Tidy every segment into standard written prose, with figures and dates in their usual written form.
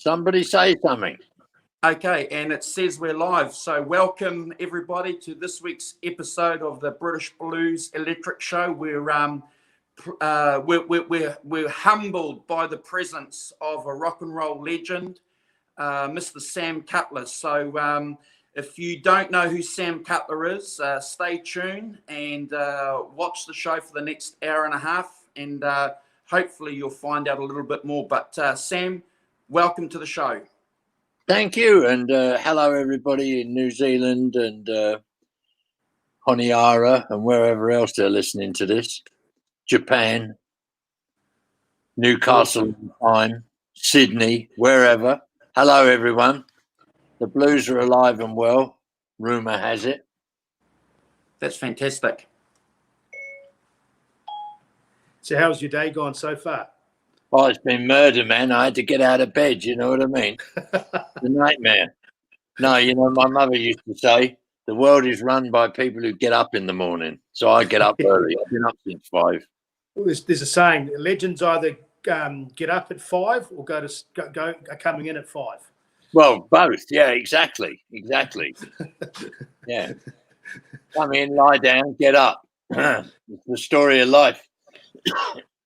Somebody say something. Okay, and it says we're live. So welcome everybody to this week's episode of the British Blues Electric Show. We're humbled by the presence of a rock and roll legend, Mr. Sam Cutler. So if you don't know who Sam Cutler is, stay tuned and watch the show for the next hour and a half, and hopefully you'll find out a little bit more. But Sam, welcome to the show. Thank you, and hello everybody in New Zealand and Honiara and wherever else they're listening to this. Japan, Newcastle upon Sydney, wherever. Hello everyone. The Blues are alive and well, rumour has it. That's fantastic. So how's your day gone so far? Oh, it's been murder, man. I had to get out of bed, you know what I mean? The nightmare. No, you know, my mother used to say, the world is run by people who get up in the morning. So I get up early. I've been up since 5. Well, there's a saying, legends either get up at 5 or go are coming in at 5. Well, both. Yeah, exactly. Yeah. Come in, lie down, get up. It's the story of life.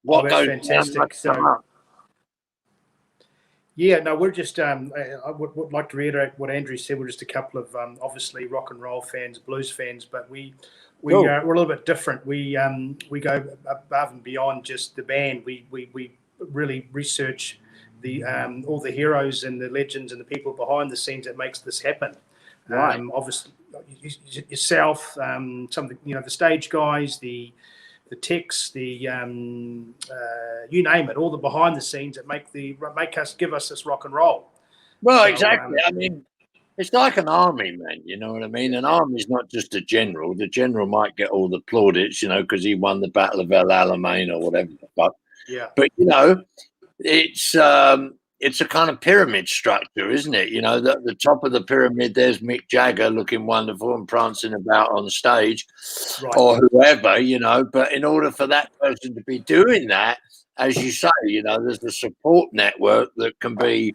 What goes fantastic. So, yeah, no, we're just, I would like to reiterate what Andrew said. We're just a couple of, obviously, rock and roll fans, blues fans, but we're a little bit different. We go above and beyond just the band. We really research the all the heroes and the legends and the people behind the scenes that makes this happen. Right. Obviously, yourself, some of the, the stage guys, the techs, the you name it, all the behind the scenes that give us this rock and roll. Well, so, exactly. I mean, it's like an army, man. You know what I mean? An army is not just a general. The general might get all the plaudits, because he won the Battle of El Alamein or whatever the fuck. Yeah. But it's a kind of pyramid structure, isn't it? The top of the pyramid, there's Mick Jagger looking wonderful and prancing about on stage, right, or whoever, but in order for that person to be doing that, as you say, there's a support network that can be,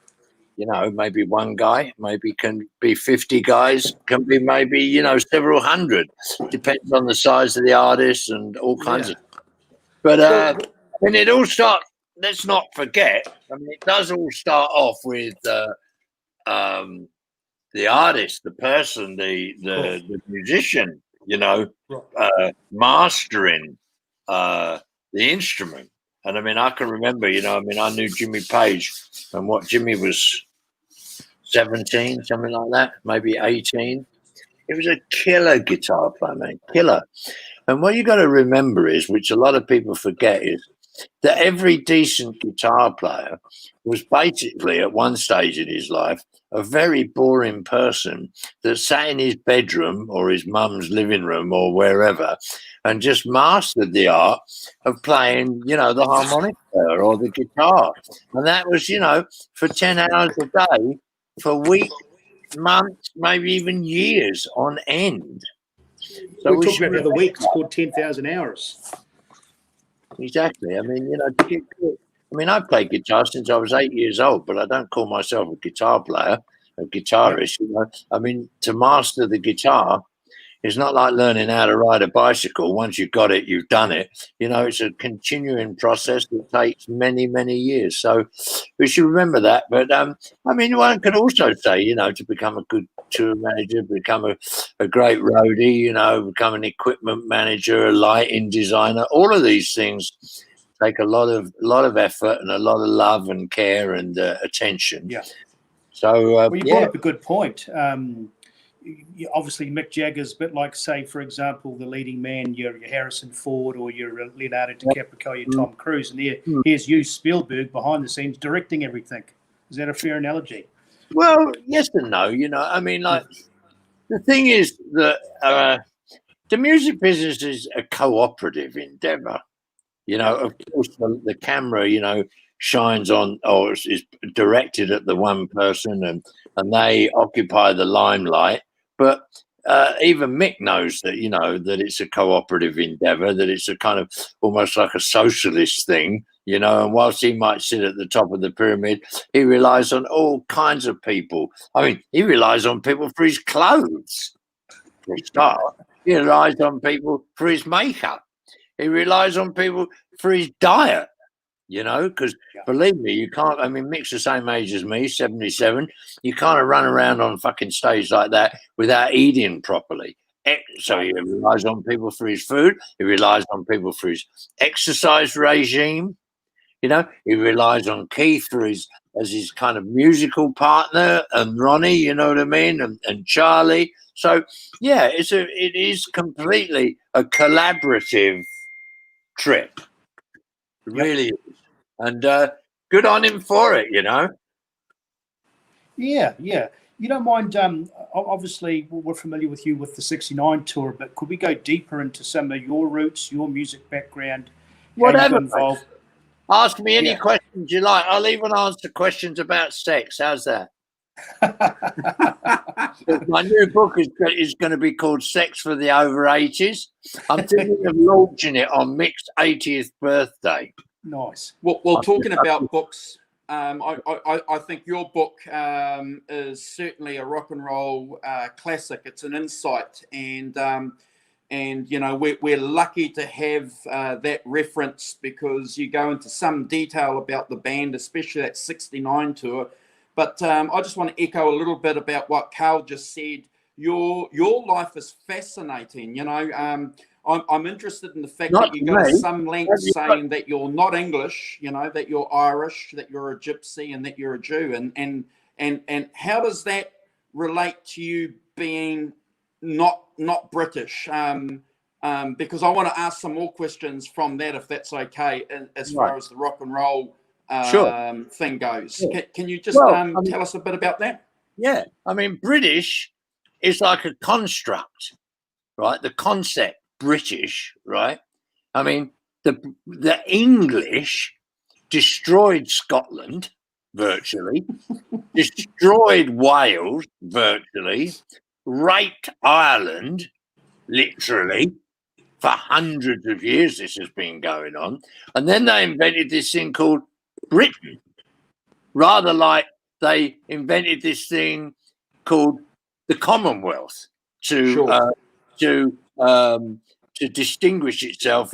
maybe one guy, maybe can be 50 guys, can be maybe, several hundred, depends on the size of the artist and all kinds of stuff. But when it all starts, let's not forget, it does all start off with the artist, the person, the musician, mastering the instrument. And I can remember, I knew Jimmy Page, and what Jimmy was 17, something like that, maybe 18. He was a killer guitar player, man, killer. And what you got to remember is, which a lot of people forget, is that every decent guitar player was basically at one stage in his life a very boring person that sat in his bedroom or his mum's living room or wherever and just mastered the art of playing, the harmonica or the guitar. And that was, for 10 hours a day, for weeks, months, maybe even years on end. So we talked about the other week, it's called 10,000 hours. Exactly. I played guitar since I was 8 years old, but I don't call myself a guitar player, a guitarist. To master the guitar is not like learning how to ride a bicycle. Once you've got it, you've done it. It's a continuing process that takes many, many years. So we should remember that. But one could also say, to become a good tour manager, become a great roadie, become an equipment manager, a lighting designer. All of these things take a lot of effort and a lot of love and care and attention. Yeah. So you brought up a good point. Obviously, Mick Jagger's a bit like, say, for example, the leading man, your Harrison Ford or your Leonardo DiCaprio, your Tom Cruise, and here's you, Spielberg, behind the scenes directing everything. Is that a fair analogy? Well, yes and no. The thing is that the music business is a cooperative endeavor. Of course, the camera, shines on or is directed at the one person and they occupy the limelight. But even Mick knows that, that it's a cooperative endeavour, that it's a kind of almost like a socialist thing, and whilst he might sit at the top of the pyramid, he relies on all kinds of people. I mean, he relies on people for his clothes, for a start. He relies on people for his makeup. He relies on people for his diet, because believe me, you can't. I mean, Mick's the same age as me, 77. You can't run around on fucking stage like that without eating properly. So he relies on people for his food. He relies on people for his exercise regime. He relies on Keith as his kind of musical partner, and Ronnie, you know what I mean, and Charlie. So yeah, it is completely a collaborative trip. It really is. And good on him for it, Yeah. You don't mind, obviously, we're familiar with you with the 69 tour, but could we go deeper into some of your roots, your music background? Whatever. Involved? Ask me any questions you like. I'll even answer questions about sex. How's that? My new book is going to be called Sex for the Over 80s. I'm thinking of launching it on Mick's 80th birthday. Nice. Well, talking about books, I think your book is certainly a rock and roll classic. It's an insight, and we're lucky to have that reference, because you go into some detail about the band, especially that 69 tour. But I just want to echo a little bit about what Carl just said. Your life is fascinating. I'm interested in the fact that you go to some lengths saying that you're not English, that you're Irish, that you're a gypsy, and that you're a Jew. And how does that relate to you being not British? Because I want to ask some more questions from that, if that's okay, as far as the rock and roll thing goes. Sure. Can you just tell us a bit about that? Yeah, I mean, British is like a construct, right? The concept British, right? I mean, the English destroyed Scotland virtually, destroyed Wales virtually, raped Ireland literally for hundreds of years. This has been going on, and then they invented this thing called Britain, rather like they invented this thing called the Commonwealth to distinguish itself,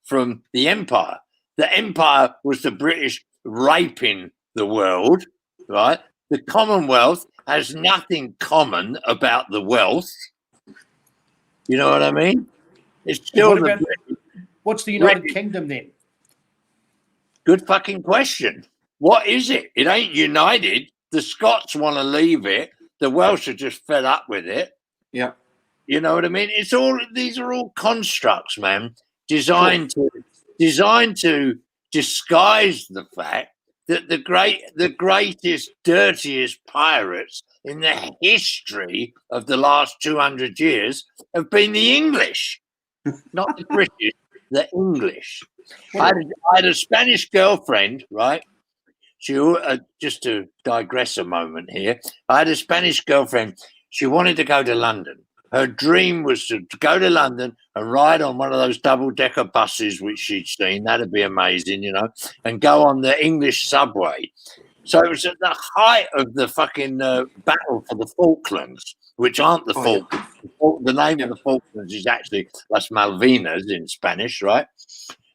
from the Empire. The Empire was the British raping the world, right? The Commonwealth has nothing common about the wealth. You know what I mean? It's still what's the United Kingdom then? Good fucking question. What is it? It ain't united. The Scots want to leave it. The Welsh are just fed up with it. Yeah. You know what I mean? These are all constructs, man, designed to disguise the fact that the greatest, dirtiest pirates in the history of the last 200 years have been the English, not the British, the English. I had a Spanish girlfriend, right? She just to digress a moment here. I had a Spanish girlfriend. She wanted to go to London. Her dream was to go to London and ride on one of those double-decker buses which she'd seen. That'd be amazing, and go on the English subway. So it was at the height of the fucking battle for the Falklands, which aren't the Falklands. The name of the Falklands is actually Las Malvinas in Spanish, right?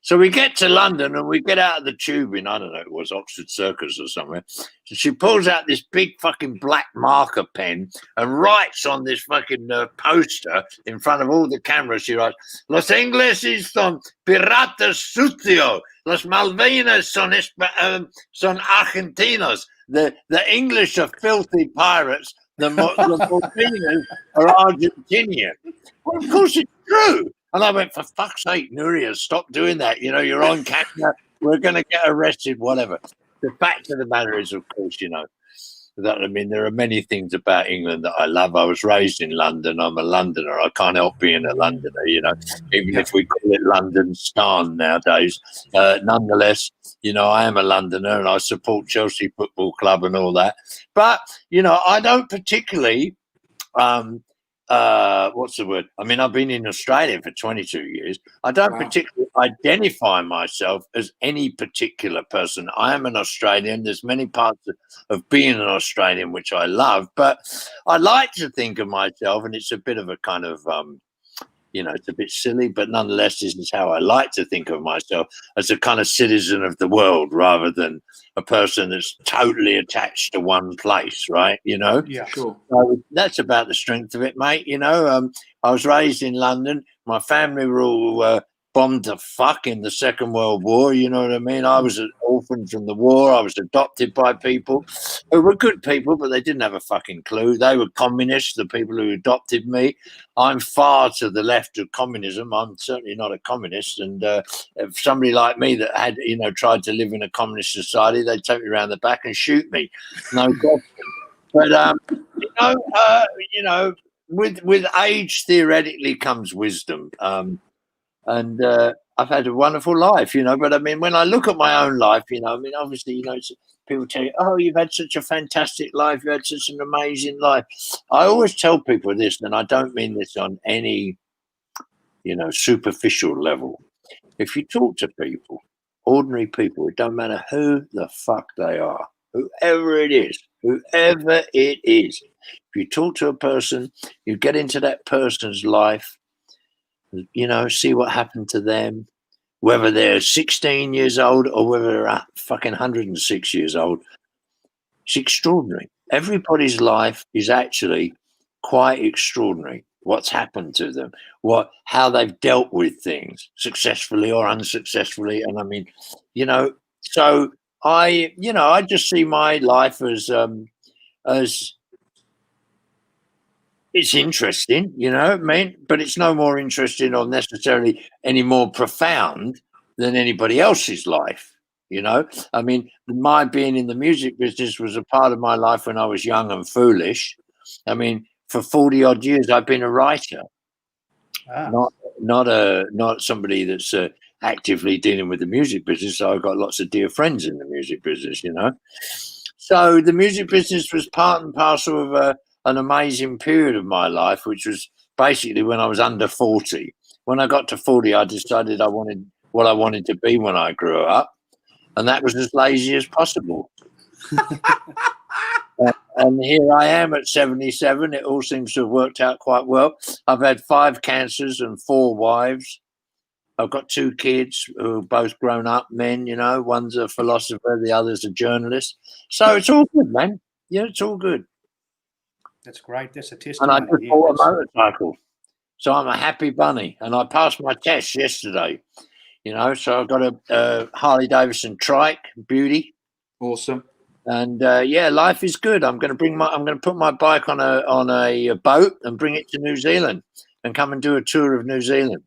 So we get to London and we get out of the tube in, I don't know, it was Oxford Circus or somewhere. So she pulls out this big fucking black marker pen and writes on this fucking poster in front of all the cameras. She writes, Los ingleses son piratas sucios. Los Malvinas son argentinos. The English are filthy pirates. The Malvinas are Argentinian. Well, of course it's true. And I went, for fuck's sake, Nuria, stop doing that. You're on camera. We're going to get arrested, whatever. The fact of the matter is, of course, there are many things about England that I love. I was raised in London. I'm a Londoner. I can't help being a Londoner, even if we call it London Stan nowadays. Nonetheless, I am a Londoner and I support Chelsea Football Club and all that. But, I don't particularly what's the word? I mean, I've been in Australia for 22 years. I don't Wow. particularly identify myself as any particular person. I am an Australian. There's many parts of being an Australian which I love, but I like to think of myself, and it's a bit of a kind of it's a bit silly, but nonetheless, this is how I like to think of myself, as a kind of citizen of the world rather than a person that's totally attached to one place, right? Yeah. Sure. So that's about the strength of it, mate. I was raised in London. My family were all bombed to fuck in the Second World War. You know what I mean? I was an orphan from the war. I was adopted by people who were good people, but they didn't have a fucking clue. They were communists, the people who adopted me. I'm far to the left of communism. I'm certainly not a communist. And if somebody like me that had, tried to live in a communist society, they'd take me around the back and shoot me. No question. But with age theoretically comes wisdom, and I've had a wonderful life, But I mean, when I look at my own life, obviously, people tell you, "Oh, you've had such a fantastic life. You had such an amazing life." I always tell people this, and I don't mean this on any, superficial level. If you talk to people, ordinary people, it don't matter who the fuck they are, whoever it is. If you talk to a person, you get into that person's life, see what happened to them, whether they're 16 years old or whether they're fucking 106 years old. It's extraordinary. Everybody's life is actually quite extraordinary. What's happened to them, how they've dealt with things successfully or unsuccessfully. And I mean, so I just see my life as it's interesting, but it's no more interesting or necessarily any more profound than anybody else's life. I mean, my being in the music business was a part of my life when I was young and foolish. I mean, for 40 odd years, I've been a writer, not somebody that's actively dealing with the music business. So I've got lots of dear friends in the music business, So the music business was part and parcel of an amazing period of my life, which was basically when I was under 40. When I got to 40, I decided I wanted what I wanted to be when I grew up, and that was as lazy as possible. And here I am at 77. It all seems to have worked out quite well. I've had 5 cancers and 4 wives. I've got 2 kids who are both grown up men, One's a philosopher, the other's a journalist. So it's all good, man. Yeah, it's all good. That's great. That's a And testimony. I just bought a motorcycle. So I'm a happy bunny. And I passed my test yesterday, So I've got a Harley Davidson trike, beauty. Awesome. And life is good. I'm going to put my bike on a boat and bring it to New Zealand and come and do a tour of New Zealand.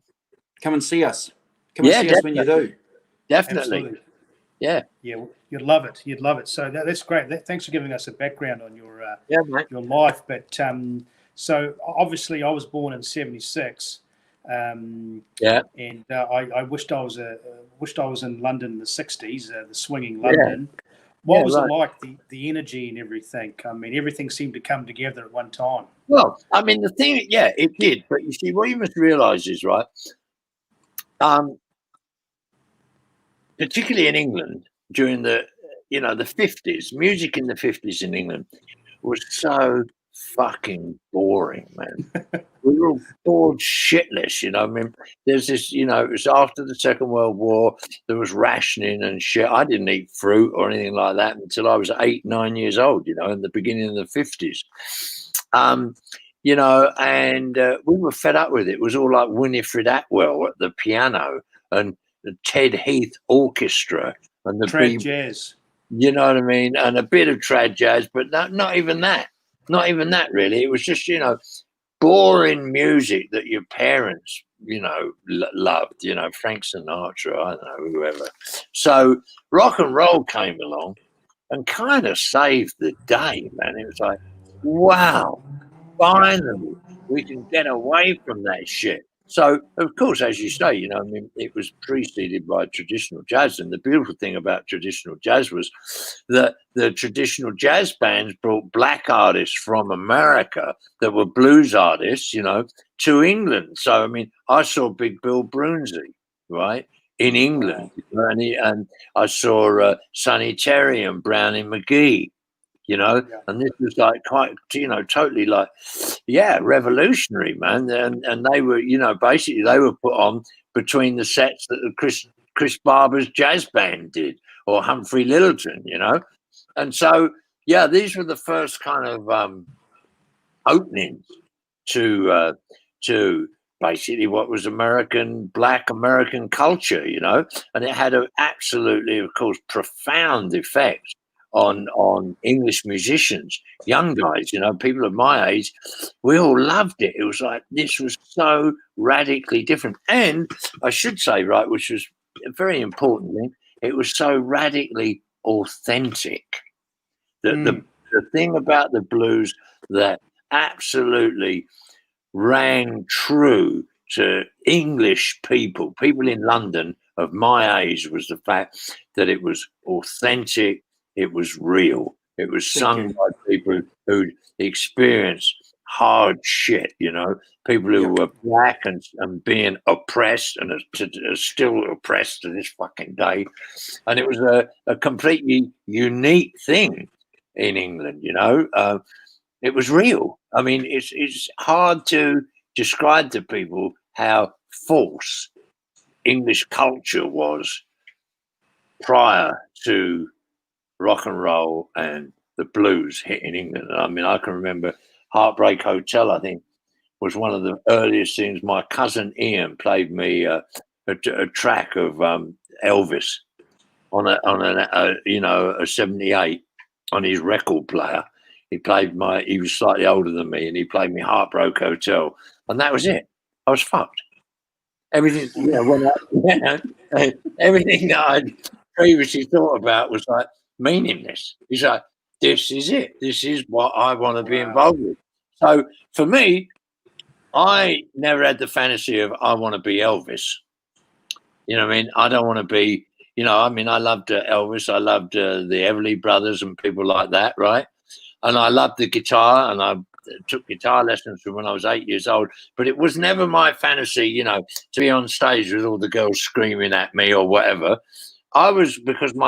Come and see us. Come and see us when you do. Definitely. Absolutely. Yeah. Yeah, you'd love it. You'd love it. So that's great. Thanks for giving us a background on your your life. But so obviously, I was born in '76. And I wished I was in London in the '60s, the swinging London. Yeah. What was it like, the energy and everything? I mean, everything seemed to come together at one time. Well, I mean, the thing, it did. But you see, what you must realise is, right, particularly in England during the 50s, music in the 50s in England was so fucking boring, man. We were all bored shitless, I mean, there's this, it was after the Second World War. There was rationing and shit. I didn't eat fruit or anything like that until I was 8, 9 years old, in the beginning of the 50s. And we were fed up with it. It was all like Winifred Atwell at the piano and the Ted Heath Orchestra and the trad jazz. You know what I mean? And a bit of trad jazz, but not even that. Not even that, really. It was just, boring music that your parents, loved, Frank Sinatra, I don't know, whoever. So rock and roll came along and kind of saved the day, man. It was like, wow, finally, we can get away from that shit. So, of course, as you say, I mean, it was preceded by traditional jazz. And the beautiful thing about traditional jazz was that the traditional jazz bands brought black artists from America that were blues artists, to England. So, I mean, I saw Big Bill Broonzy, right, in England. And I saw Sonny Terry and Brownie McGee. And this was like quite, totally like, revolutionary, man. And they were, basically they were put on between the sets that Chris Barber's jazz band did, or Humphrey Littleton, And so, these were the first kind of openings to basically what was Black American culture, and it had an absolutely, of course, profound effect on English musicians, young guys, people of my age. We all loved it. It was like, this was so radically different. And I should say, right, which was a very important thing, it was so radically authentic. The thing about the blues that absolutely rang true to English people in London of my age, was the fact that it was authentic. It was real. It was sung by people who'd experienced hard shit, people who were black and being oppressed and are still oppressed to this fucking day. And it was a completely unique thing in England, it was real. I mean, it's hard to describe to people how false English culture was prior to rock and roll and the blues hitting England. I mean, I can remember Heartbreak Hotel, I think, was one of the earliest things. My cousin Ian played me a track of Elvis on a 78 on his record player. He was slightly older than me, and he played me Heartbreak Hotel, and that was it. I was fucked. Everything, everything that I'd previously thought about was like meaningless. He's like, this is it. This is what I want to be involved with. So for me, I never had the fantasy of I want to be Elvis. You know what I mean? I don't want to be, I loved Elvis. I loved the Everly Brothers and people like that, right? And I loved the guitar, and I took guitar lessons from when I was 8 years old. But it was never my fantasy, to be on stage with all the girls screaming at me or whatever. Because my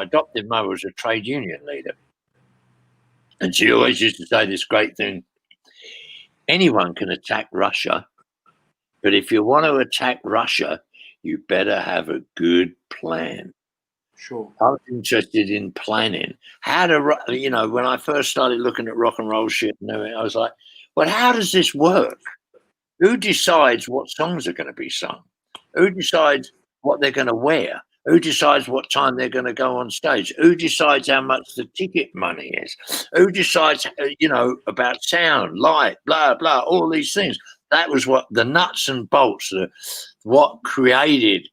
adopted mother was a trade union leader. And she always used to say this great thing: anyone can attack Russia, but if you want to attack Russia, you better have a good plan. Sure. I was interested in planning how to, when I first started looking at rock and roll shit, I was like, well, how does this work? Who decides what songs are going to be sung? Who decides what they're going to wear? Who decides what time they're going to go on stage? Who decides how much the ticket money is? Who decides, about sound, light, blah, blah, all these things? That was what the nuts and bolts, what created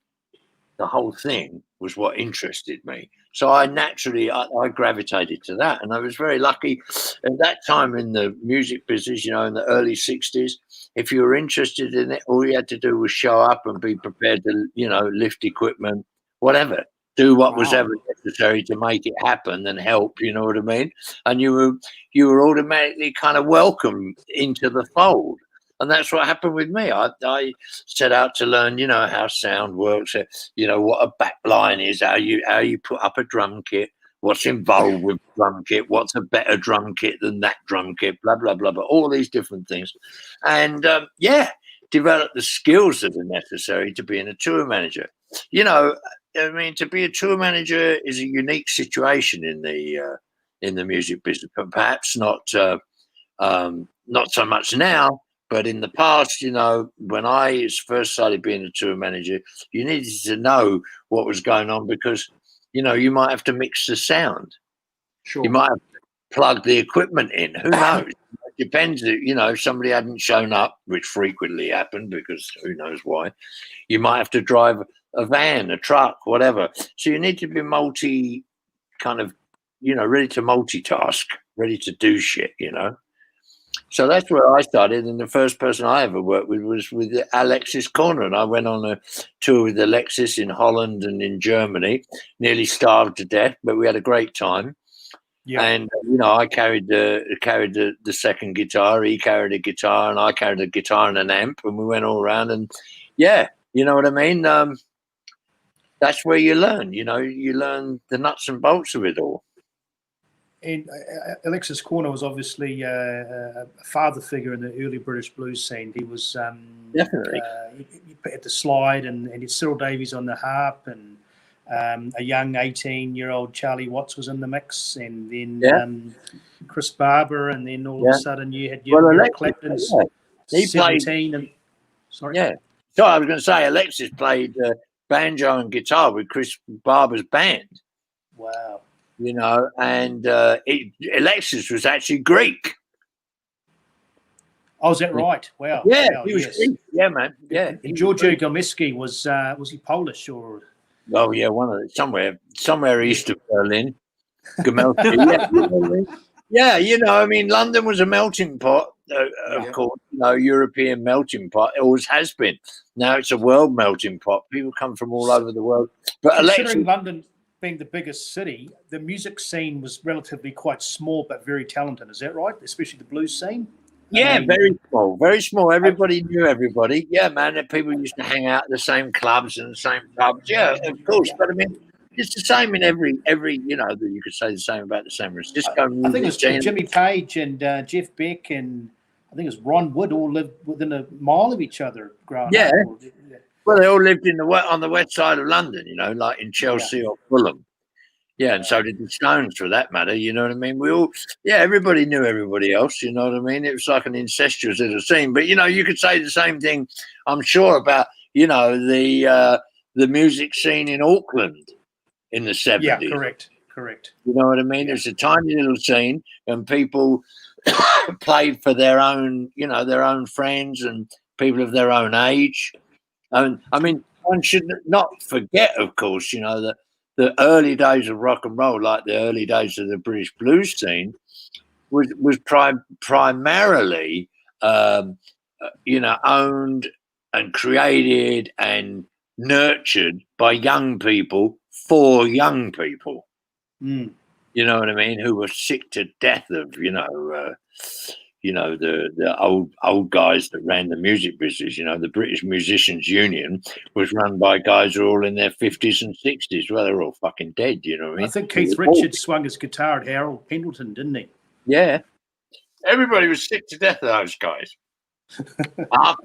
the whole thing was what interested me. So I naturally, I gravitated to that. And I was very lucky at that time in the music business, in the early 60s. If you were interested in it, all you had to do was show up and be prepared to, lift equipment, whatever, do what was ever necessary to make it happen and help, you know what I mean? And you were automatically kind of welcome into the fold. And that's what happened with me. I set out to learn, how sound works, what a back line is, how you put up a drum kit, what's involved with drum kit, what's a better drum kit than that drum kit, blah, blah, blah, blah, all these different things. And, develop the skills that are necessary to being a tour manager. To be a tour manager is a unique situation in the music business, but perhaps not so much now. But in the past, when I first started being a tour manager, you needed to know what was going on because, you might have to mix the sound. Sure. You might have to plug the equipment in. Who knows? It depends. Somebody hadn't shown up, which frequently happened because who knows why. You might have to drive a van, a truck, whatever. So you need to be ready to multitask, ready to do shit, So that's where I started, and the first person I ever worked with was with Alexis Corner, and I went on a tour with Alexis in Holland and in Germany, nearly starved to death, but we had a great time. Yeah. And I carried the second guitar, he carried a guitar, and I carried a guitar and an amp, and we went all around, and yeah, you know what I mean. That's where you learn. You learn the nuts and bolts of it all. And Alexis Corner was obviously a father figure in the early British blues scene. He was Definitely at the slide, and it's Cyril Davies on the harp, and a young 18-year-old Charlie Watts was in the mix, and then Chris Barber, and then all of a sudden you had Eric Clapton's 17. And sorry, So I was going to say Alexis played banjo and guitar with Chris Barber's band. Wow. And Alexis was actually Greek. Oh, is that right? Wow. Yeah, wow, he was Greek. Yeah, man. Yeah. And Giorgio Gomiski was he Polish or? Oh yeah, one of the, somewhere east of Berlin. Gomelski. Yeah, London was a melting pot, of course. European melting pot. It always has been. Now it's a world melting pot. People come from all over the world. But considering London being the biggest city, the music scene was relatively quite small but very talented. Is that right? Especially the blues scene? Yeah, very small, very small. Everybody knew everybody. Yeah, man. And people used to hang out at the same clubs and the same pubs. Yeah, of course. But it's the same in every. That you could say the same about the San Francisco music. I think it was Jimmy Page and Jeff Beck, and I think it was Ron Wood, all lived within a mile of each other growing up. Well, they all lived on the west side of London, like in Chelsea or Fulham. Yeah, and so did the Stones, for that matter. You know what I mean? Everybody knew everybody else. You know what I mean? It was like an incestuous little scene. But you could say the same thing, I'm sure, about the music scene in Auckland in the 70s. Yeah, correct. You know what I mean? It's a tiny little scene, and people played for their own friends and people of their own age. And one should not forget, of course, that the early days of rock and roll, like the early days of the British blues scene, was primarily, owned and created and nurtured by young people for young people. Mm. You know what I mean? Who were sick to death of, the old guys that ran the music business. The British Musicians Union was run by guys who are all in their 50s and 60s. Well, they're all fucking dead, you know what I mean? I think Keith Richards swung his guitar at Harold Pendleton, didn't he? Yeah. Everybody was sick to death of those guys. half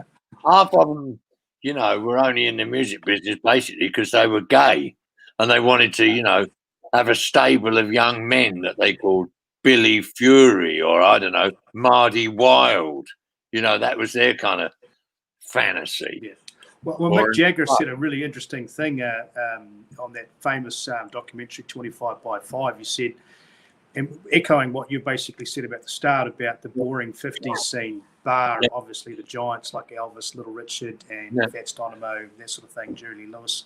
of them, were only in the music business basically because they were gay and they wanted to, have a stable of young men that they called Billy Fury or, I don't know, Marty Wilde. That was their kind of fantasy. Yeah. Well, Mick Jagger said a really interesting thing on that famous documentary 25 by 5. He said, and echoing what you basically said about the start about the boring 50s scene, bar obviously the giants like Elvis, Little Richard, and Fats Domino, that sort of thing, Jerry Lee Lewis.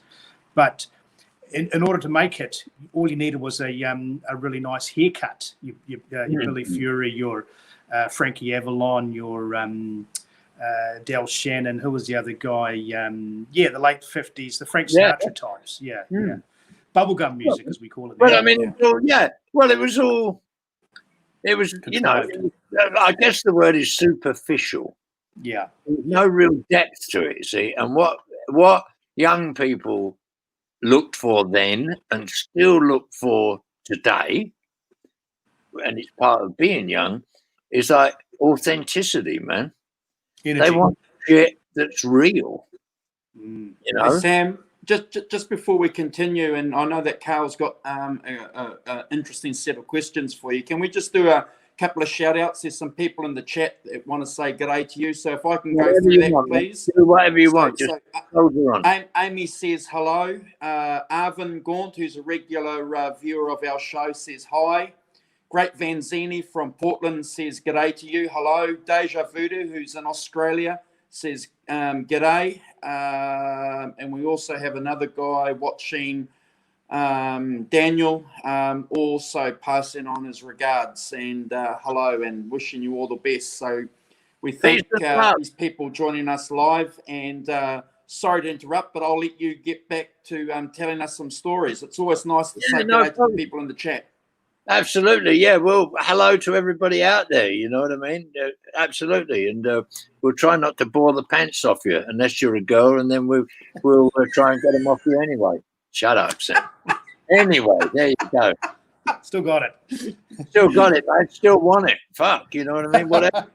But in order to make it, all you needed was a really nice haircut. Your Billy Fury, your Frankie Avalon, your Del Shannon. Who was the other guy? The late 50s, the Frank Sinatra types. Yeah. Bubblegum music, as we call it. Well, it was all. It was, I guess the word is superficial. Yeah. There's no real depth to it, see. And what young people looked for then and still look for today, and it's part of being young, is like authenticity, man. Energy. They want shit that's real. Hey, Sam, just before we continue, and I know that Carl's got an interesting set of questions for you. Can we just do a couple of shout outs? There's some people in the chat that want to say g'day to you. So if I can go through that, please. Do whatever you want. Just hold on. Amy says hello. Arvin Gaunt, who's a regular viewer of our show, says hi. Great Vanzini from Portland says g'day to you. Hello. Deja Voodoo, who's in Australia, says g'day. And we also have another guy watching Daniel, also passing on his regards and hello and wishing you all the best. So we thank these people joining us live, and sorry to interrupt, but I'll let you get back to telling us some stories. It's always nice to say hello to the people in the chat. Absolutely, yeah. Well, hello to everybody out there. You know what I mean? Absolutely, and we'll try not to bore the pants off you, unless you're a girl, and then we'll try and get them off you anyway. Shut up, Sam. Anyway, there you go. Still got it. Still got it, mate. Still want it. Fuck, you know what I mean? Whatever.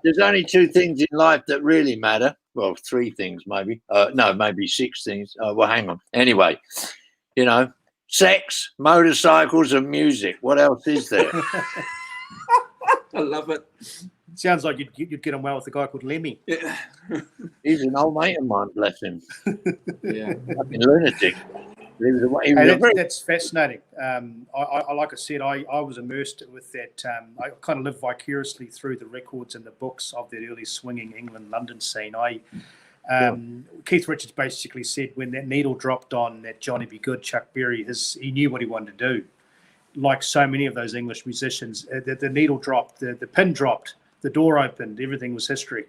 There's only 2 things in life that really matter. Well, 3 things maybe. No, maybe 6 things. Well, hang on. Anyway, you know. Sex, motorcycles, and music. What else is there? I love it. Sounds like you'd get on well with a guy called Lemmy. Yeah. He's an old mate of mine, bless him. Yeah. Fucking lunatic. That's fascinating. I like I said, I was immersed with that. I kind of lived vicariously through the records and the books of that early swinging England London scene. Keith Richards basically said when that needle dropped on that Johnny Be Good, Chuck Berry, he knew what he wanted to do. Like so many of those English musicians, the needle dropped, the pin dropped, the door opened, everything was history.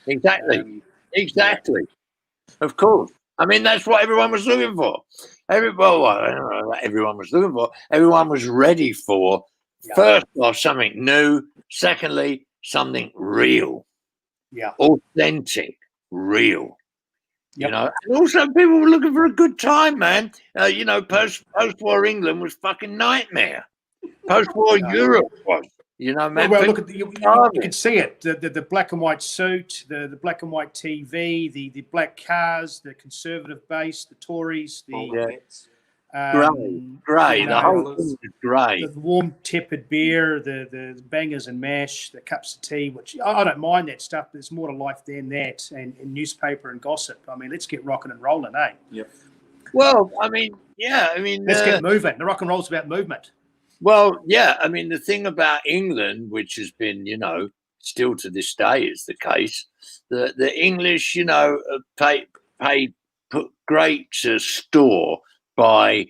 Exactly. Exactly. Yeah. Of course. I mean, that's what everyone was looking for. I don't know what everyone was looking for. Everyone was ready for, first off, something new. Secondly, something real. Yeah. Authentic. Real, you know, and also people were looking for a good time, man. You know, post-war England was fucking nightmare. Post-war Europe was, you know, man. Well, look at you can see it. The black and white suit, the black and white TV, the black cars, the conservative base, the Tories, the grey. The whole thing was grey. The warm, tepid beer, the bangers and mash, the cups of tea, which I don't mind that stuff, but there's more to life than that, and newspaper and gossip. I mean, let's get rocking and rolling, eh? Yep. Well, I mean, yeah, I mean, let's get moving. The rock and roll's about movement. Well, yeah, I mean, the thing about England, which has been, you know, still to this day is the case, the English, you know, put great store by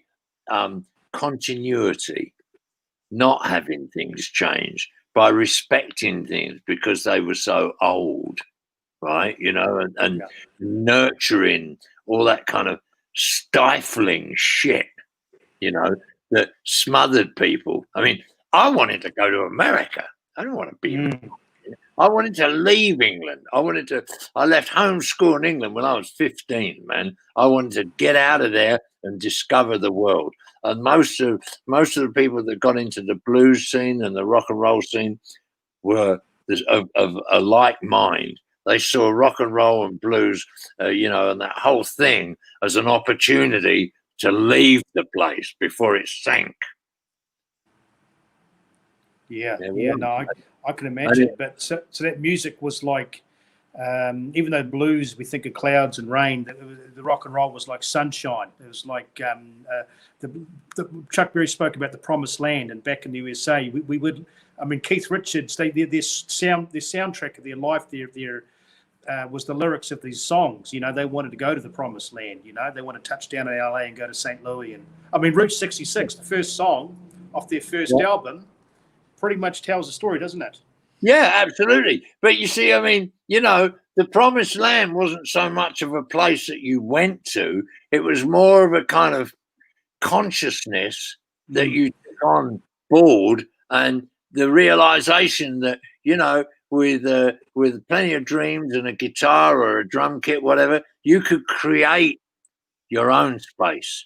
continuity, not having things change, by respecting things because they were so old, right? You know, and nurturing all that kind of stifling shit, you know, that smothered people. I mean, I wanted to go to America. I don't want to be. I wanted to leave England. I left home school in England when I was 15, man. I wanted to get out of there and discover the world. And most of the people that got into the blues scene and the rock and roll scene were of a like mind. They saw rock and roll and blues, you know, and that whole thing as an opportunity to leave the place before it sank. No, I can imagine. But so that music was like, even though blues, we think of clouds and rain, the rock and roll was like sunshine. It was like Chuck Berry spoke about the promised land, and back in the USA, we would. I mean, Keith Richards, their soundtrack of their life, was the lyrics of these songs. You know, they wanted to go to the promised land. You know, they wanted to touch down in LA and go to St. Louis. And I mean, Route 66, the first song off their first album, pretty much tells the story, doesn't it? Yeah, absolutely. But you see, I mean, you know, the promised land wasn't so much of a place that you went to. It was more of a kind of consciousness that you took on board, and the realization that, you know, with plenty of dreams and a guitar or a drum kit, whatever, you could create your own space.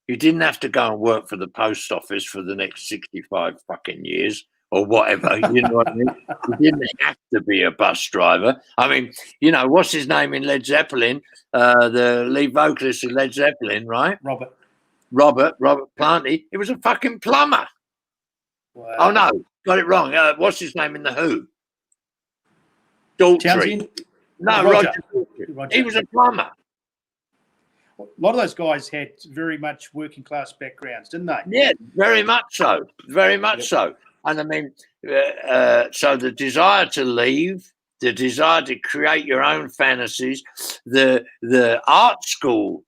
You didn't have to go and work for the post office for the next 65 fucking years or whatever. You know what I mean? You didn't have to be a bus driver. I mean, you know, what's his name in Led Zeppelin? The lead vocalist of Led Zeppelin, right? Robert Planty. He was a fucking plumber. Wow. Oh, no, got it wrong. What's his name in The Who? Daltrey. No, Roger. He was a plumber. A lot of those guys had very much working class backgrounds, didn't they? Yeah, very much so. Very much so. And I mean, so the desire to leave, the desire to create your own fantasies, the art school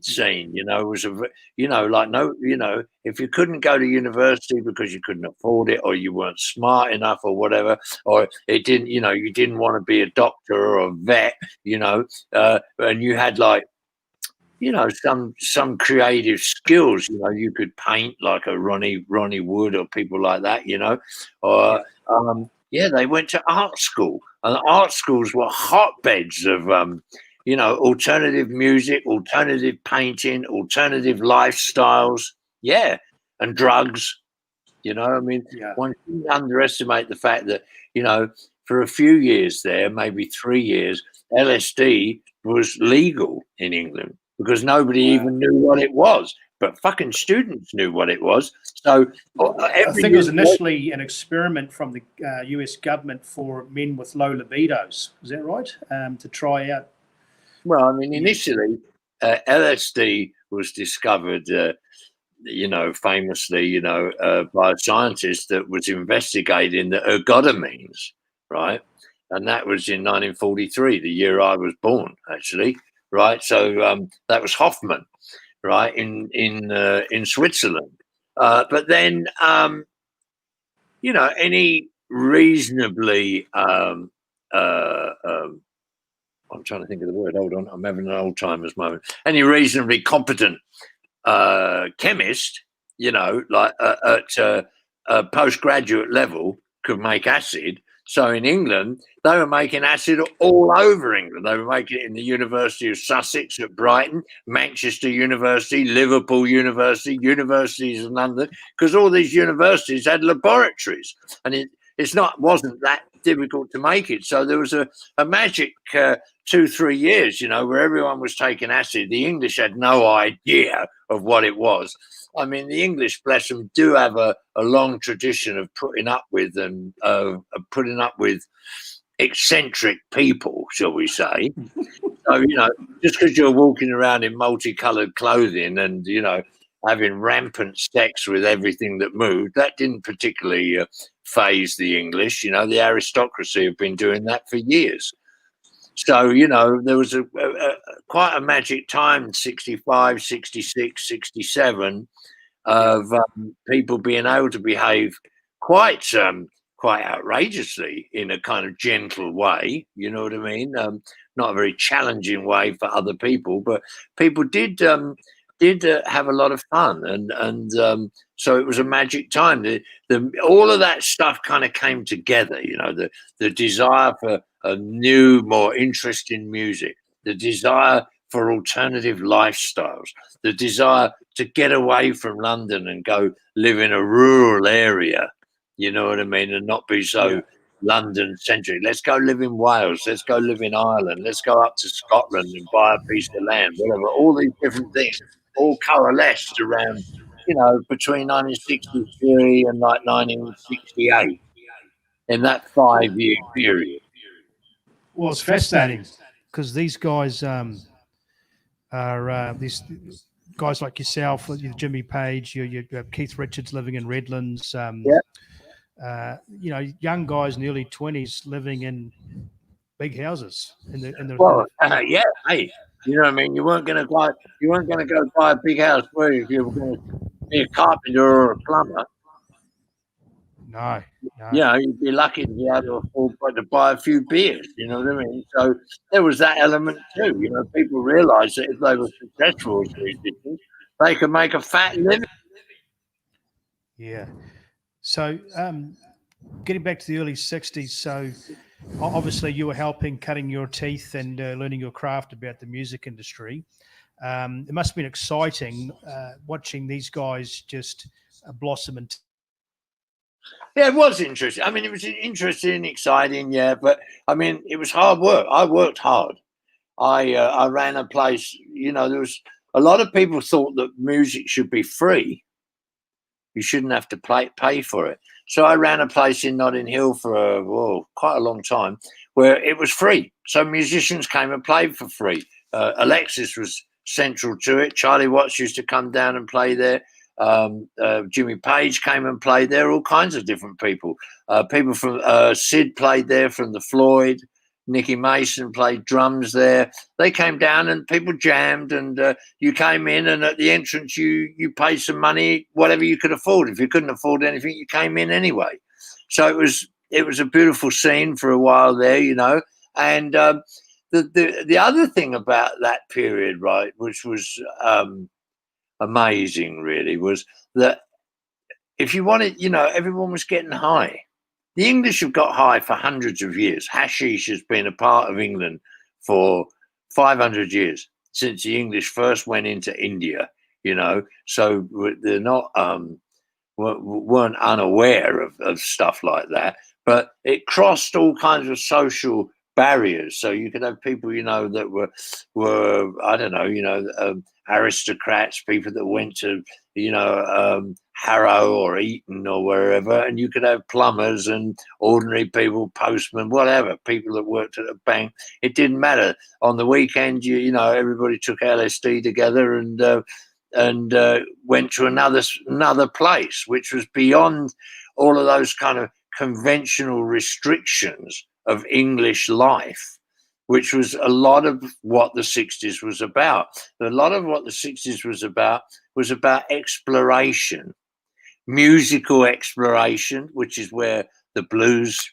scene. You know, was like no, if you couldn't go to university because you couldn't afford it, or you weren't smart enough, or whatever, or it didn't, you didn't want to be a doctor or a vet, and you had like, some creative skills. You could paint like a Ronnie Wood or people like that. Or they went to art school, and art schools were hotbeds of alternative music, alternative painting, alternative lifestyles. Yeah, and drugs. One shouldn't underestimate the fact that for a few years there, maybe 3 years, LSD was legal in England, because nobody even knew what it was, but fucking students knew what it was. So I think it was initially an experiment from the US government for men with low libidos. Is that right? To try out. Well, I mean, initially, LSD was discovered, famously, by a scientist that was investigating the ergotamines, right? And that was in 1943, the year I was born, actually. Right, so that was Hoffman, right, in Switzerland. But then, any reasonably, I'm trying to think of the word. Hold on, I'm having an Alzheimer's moment. Any reasonably competent chemist, like at a postgraduate level, could make acid. So in England, they were making acid all over England. They were making it in the University of Sussex at Brighton, Manchester University, Liverpool University, universities in London, because all these universities had laboratories, and wasn't that difficult to make it. So there was a magic 2-3 years, where everyone was taking acid. The English had no idea of what it was. I mean, the English, bless them, do have a long tradition of putting up with eccentric people, shall we say. So, just because you're walking around in multicolored clothing and, having rampant sex with everything that moved, that didn't particularly faze the English. The aristocracy have been doing that for years. So, there was quite a magic time, 65, 66, 67, of people being able to behave quite outrageously in a kind of gentle way. You know what I mean? Not a very challenging way for other people, but people did have a lot of fun, and so it was a magic time. All of that stuff kind of came together. The desire for a new, more interesting music, the desire for alternative lifestyles, the desire to get away from London and go live in a rural area, you know what I mean, and not be so London centric. Let's go live in Wales. Let's go live in Ireland. Let's go up to Scotland and buy a piece of land, whatever. All these different things all coalesced around, between 1963 and like 1968, in that 5-year period. Well, it's fascinating because these guys are these guys like yourself, Jimmy Page, you have Keith Richards living in Redlands, young guys in the early 20s living in big houses. Hey, you know what I mean? You weren't going to go buy a big house, were you, if you were going to be a carpenter or a plumber? No. You'd be lucky to be able to afford to buy a few beers. You know what I mean? So there was that element too. People realised that if they were successful as musicians, they could make a fat living. Yeah. So getting back to the early 60s, so obviously you were helping cutting your teeth and learning your craft about the music industry. It must have been exciting watching these guys just blossom and Yeah, it was interesting. I mean, it was interesting, exciting, but I mean, it was hard work. I worked hard. I ran a place, there was a lot of people thought that music should be free. You shouldn't have to pay for it. So I ran a place in Notting Hill for quite a long time where it was free. So musicians came and played for free. Alexis was central to it. Charlie Watts used to come down and play there. Jimmy Page came and played there. All kinds of different people. People from Sid played there from the Floyd. Nicky Mason played drums there. They came down and people jammed, and you came in, and at the entrance you paid some money, whatever you could afford. If you couldn't afford anything, you came in anyway. So it was a beautiful scene for a while there, you know. And the other thing about that period, right, which was amazing, really, was that if you wanted, you know, everyone was getting high. The English have got high for hundreds of years. Hashish has been a part of England for 500 years, since the English first went into India, you know. So they're not weren't unaware of stuff like that, but it crossed all kinds of social barriers. So you could have people, you know, that were I don't know, you know, aristocrats, people that went to, you know, Harrow or Eton or wherever, and you could have plumbers and ordinary people, postmen, whatever, people that worked at a bank. It didn't matter. On the weekend, you know, everybody took LSD together and went to another place, which was beyond all of those kind of conventional restrictions of English life, which was a lot of what the 60s was about. A lot of what the 60s was about exploration, musical exploration, which is where the blues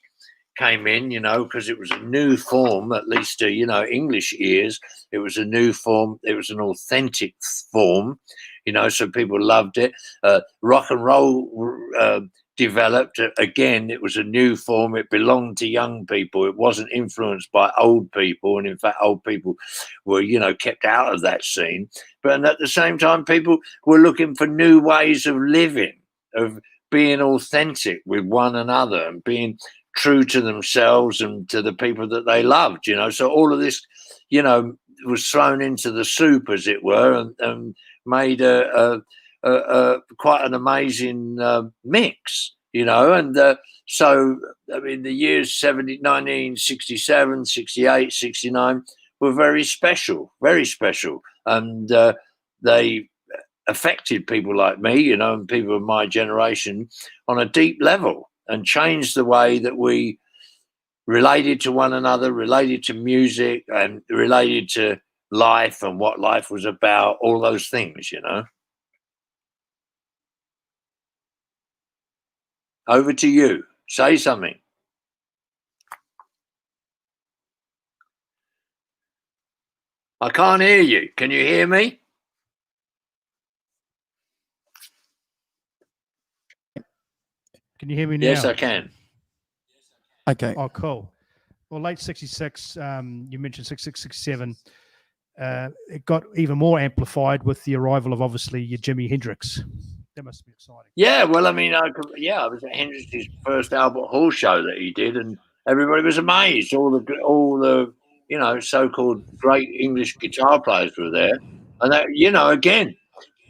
came in, you know, because it was a new form, at least to, you know, English ears. It was a new form. It was an authentic form, you know, so people loved it. Rock and roll developed. Again, it was a new form. It belonged to young people. It wasn't influenced by old people. And in fact, old people were, you know, kept out of that scene. But at the same time, people were looking for new ways of living, of being authentic with one another and being true to themselves and to the people that they loved, you know. So all of this, you know, was thrown into the soup, as it were, and made quite an amazing mix, you know. And so, I mean, the years 1967, 68, 69 were very special, and they affected people like me, you know, and people of my generation on a deep level, and changed the way that we related to one another, related to music, and related to life and what life was about, all those things, you know. Over to you. Say something. I can't hear you. Can you hear me? Can you hear me now? Yes, I can. Okay. Oh, cool. Well, late 66, you mentioned 66, 67. It got even more amplified with the arrival of, obviously, your Jimi Hendrix. That must be exciting. Yeah, well, I mean, I was at Hendrix's first Albert Hall show that he did, and everybody was amazed. All the you know, so-called great English guitar players were there, and that, you know, again,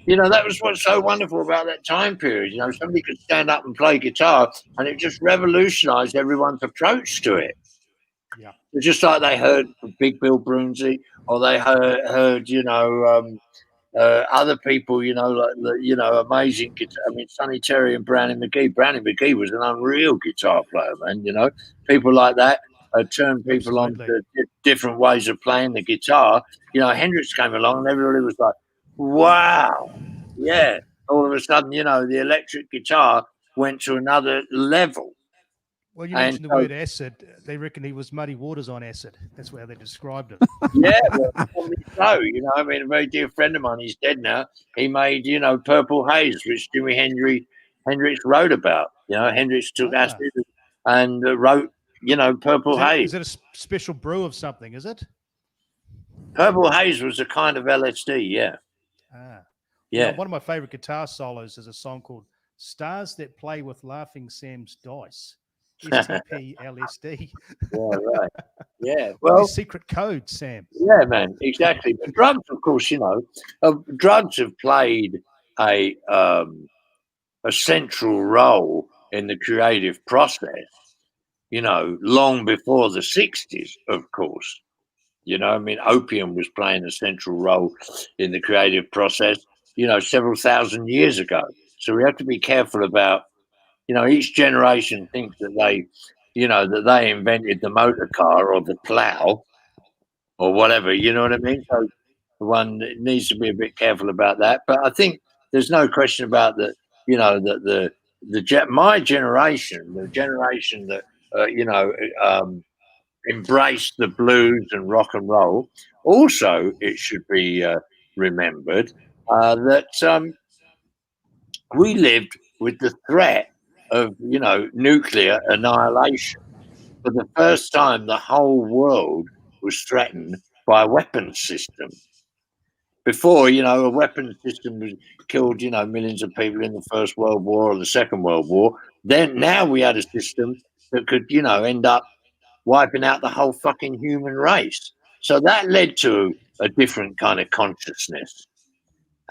you know, that was what's so wonderful about that time period. You know, somebody could stand up and play guitar, and it just revolutionised everyone's approach to it. Yeah. It's just like they heard Big Bill Broonzy, or they heard you know, other people, you know, like, you know, amazing guitar. I mean, Sonny Terry and Brownie McGhee. Brownie McGhee was an unreal guitar player, man. You know, people like that turned people on to different ways of playing the guitar. You know, Hendrix came along, and everybody was like, "Wow, yeah!" All of a sudden, you know, the electric guitar went to another level. Well, you mentioned the word acid. They reckon he was Muddy Waters on acid. That's how they described it. Yeah, well, probably so. You know, I mean, a very dear friend of mine, he's dead now. He made, you know, Purple Haze, which Jimi Hendrix wrote about. You know, Hendrix took acid and wrote, you know, Purple Haze. Is it a special brew of something, is it? Purple Haze was a kind of LSD, yeah. Ah. Yeah. You know, one of my favorite guitar solos is a song called Stars That Play with Laughing Sam's Dice. STPLSD. Yeah, right. Yeah. Well, secret code, Sam. Yeah, man, exactly. But drugs, of course, you know, drugs have played a central role in the creative process, you know, long before the 60s, of course. You know, I mean, opium was playing a central role in the creative process, you know, several thousand years ago. So we have to be careful about, you know, each generation thinks that they, that they invented the motor car or the plow or whatever. You know what I mean? So one needs to be a bit careful about that. But I think there's no question about that. That my generation, the generation that embraced the blues and rock and roll. Also, it should be remembered that we lived with the threat of nuclear annihilation. For the first time, the whole world was threatened by a weapons system. Before, a weapons system was killed, millions of people in the First World War or the Second World War. Now we had a system that could, end up wiping out the whole fucking human race. So that led to a different kind of consciousness.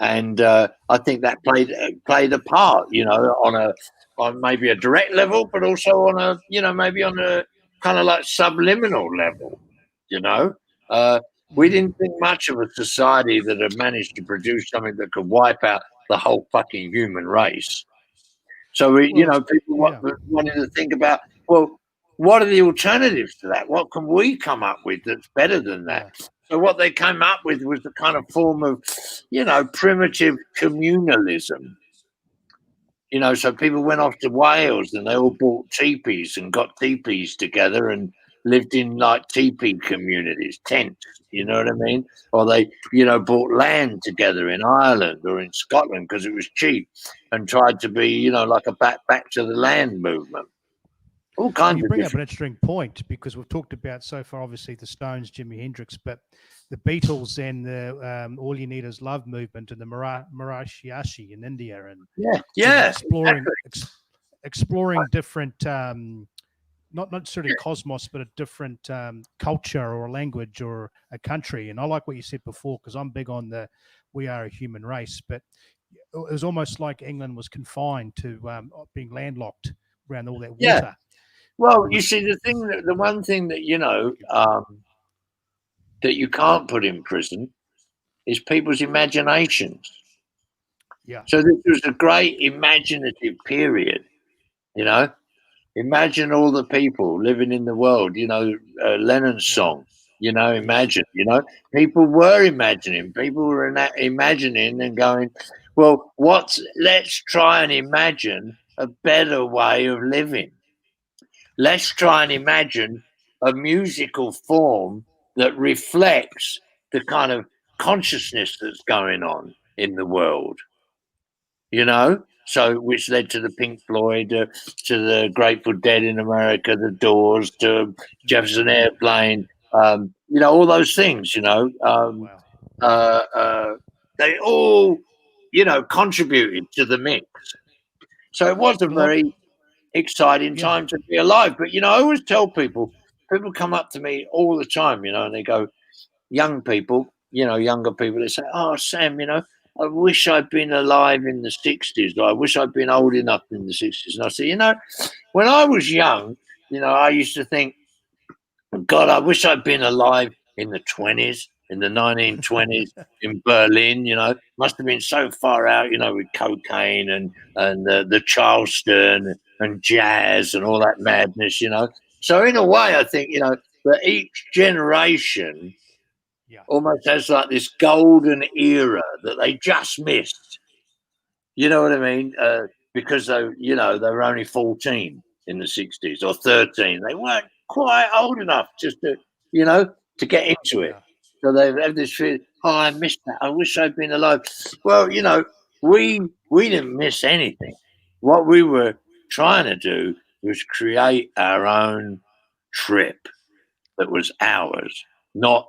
And I think that played a part, on maybe a direct level, but also on a, maybe on a kind of like subliminal level, we didn't think much of a society that had managed to produce something that could wipe out the whole fucking human race. So people wanted to think about, well, what are the alternatives to that? What can we come up with that's better than that? Yeah. So what they came up with was the kind of form of, primitive communalism. So people went off to Wales and they all bought teepees and got teepees together and lived in like teepee communities, tents, you know what I mean? Or they, bought land together in Ireland or in Scotland because it was cheap and tried to be, like a back to the land movement. All kinds you of bring up an interesting point because we've talked about so far, obviously, the Stones, Jimi Hendrix, but the Beatles and the All You Need Is Love movement and the Mariachi in India and exploring different, not necessarily cosmos, but a different culture or a language or a country. And I like what you said before because I'm big on we are a human race, but it was almost like England was confined to being landlocked around all that water. Yeah. Well, you see, the one thing that, that you can't put in prison is people's imaginations. Yeah. So this was a great imaginative period, Imagine all the people living in the world, Lennon's song, imagine, people were imagining, people were imagining and going, well, let's try and imagine a better way of living. Let's try and imagine a musical form that reflects the kind of consciousness that's going on in the world, So, which led to the Pink Floyd, to the Grateful Dead in America, the Doors, to Jefferson Airplane, all those things, they all, contributed to the mix. So it was a very exciting time to be alive. But, I always tell people come up to me all the time, and they go, young people, younger people, they say, oh, Sam, I wish I'd been alive in the 60s. Or I wish I'd been old enough in the 60s. And I say, when I was young, I used to think, God, I wish I'd been alive in the 20s, in the 1920s in Berlin, must have been so far out, with cocaine and the Charleston and jazz and all that madness, So in a way, I think, that each generation almost has like this golden era that they just missed. You know what I mean? Because they were only 14 in the 60s or 13. They weren't quite old enough just to, to get into it. So they have this feeling, oh, I missed that. I wish I'd been alive. Well, we didn't miss anything. What we were trying to do was create our own trip that was ours, not,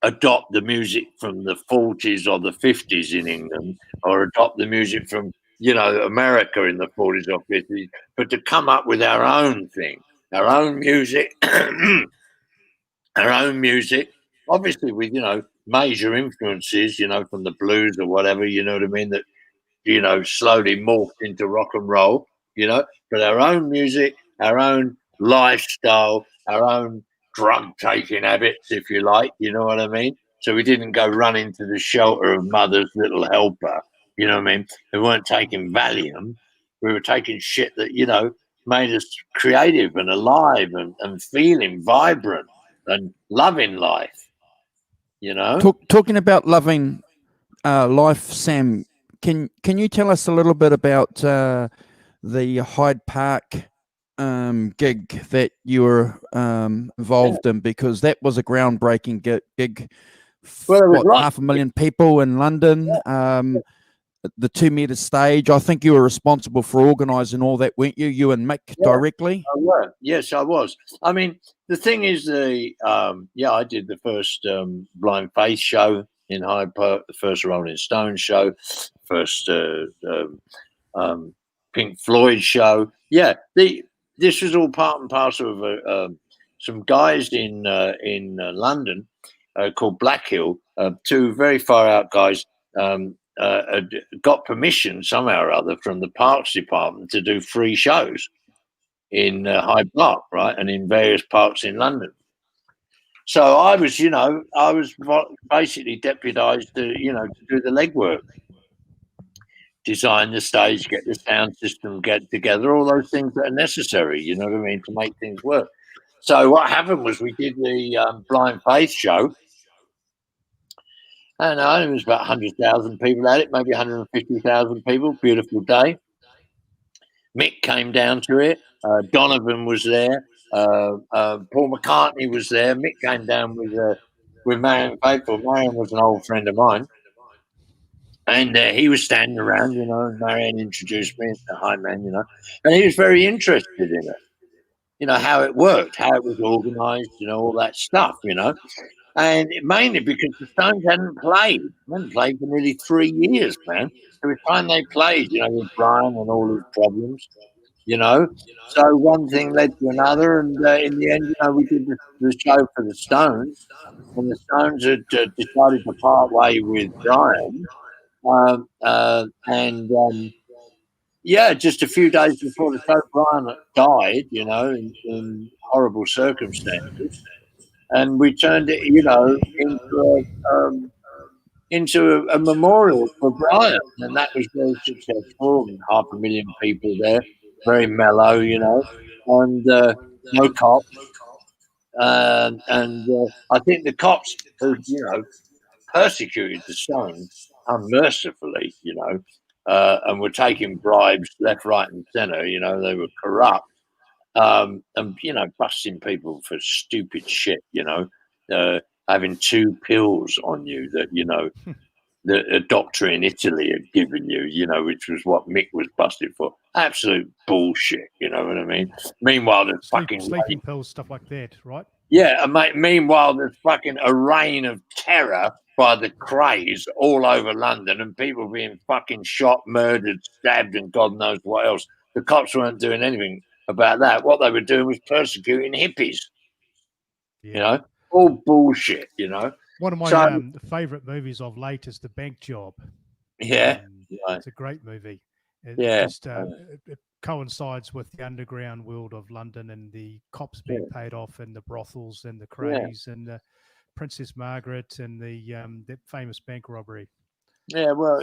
adopt the music from the 40s or the 50s in England, or adopt the music from, America in the 40s or 50s, but to come up with our own thing, our own music, our own music, obviously with, major influences, from the blues or whatever, you know what I mean, that, slowly morphed into rock and roll, but our own music, our own lifestyle, our own drug-taking habits, if you like, you know what I mean? So we didn't go run into the shelter of Mother's Little Helper, you know what I mean? We weren't taking Valium. We were taking shit that, made us creative and alive and feeling vibrant and loving life. Talking about loving life, Sam, can you tell us a little bit about the Hyde Park gig that you were involved in? Because that was a groundbreaking gig. Well, it was What, 500,000 people in London, the 2 meter stage. I think you were responsible for organising all that, weren't you? You and Mick directly? I was. Yes, I was. I mean, the thing is, I did the first Blind Faith show in Hyde Park, the first Rolling Stones show, first Pink Floyd show. Yeah, this was all part and parcel of some guys in London called Black Hill, two very far out guys. Got permission somehow or other from the Parks Department to do free shows in Hyde Park, right, and in various parks in London. So I was basically deputised to do the legwork, design the stage, get the sound system, get together, all those things that are necessary. You know what I mean, to make things work. So what happened was we did the Blind Faith show. I don't know, it was about 100,000 people at it, maybe 150,000 people. Beautiful day. Mick came down to it. Donovan was there. Paul McCartney was there. Mick came down with Marion Faithfull. Marion was an old friend of mine. And he was standing around, and Marion introduced me and said, "Hi, man," and he was very interested in it, how it worked, how it was organised, all that stuff, And mainly because the Stones hadn't played. They hadn't played for nearly 3 years, man. Every time they played, with Brian and all his problems, So one thing led to another, and in the end, we did the show for the Stones, and the Stones had decided to part way with Brian. Just a few days before the show, Brian died, in horrible circumstances. And we turned it, into a memorial for Brian, and that was very successful. 500,000 people there, very mellow, and no cops. And I think the cops who, persecuted the Stones unmercifully, and were taking bribes left, right, and centre. They were corrupt. And busting people for stupid shit, having 2 pills on you that that a doctor in Italy had given you, which was what Mick was busted for. Absolute bullshit, you know what I mean? Meanwhile, there's sleeping pills, stuff like that, right? Yeah, and meanwhile, there's fucking a reign of terror by the craze all over London, and people being fucking shot, murdered, stabbed, and God knows what else. The cops weren't doing anything about that. What they were doing was persecuting hippies. All bullshit. One of my favourite movies of late is The Bank Job. Yeah, it's a great movie. It coincides with the underground world of London and the cops being paid off, and the brothels and the craze and the Princess Margaret and the that famous bank robbery. Yeah, well,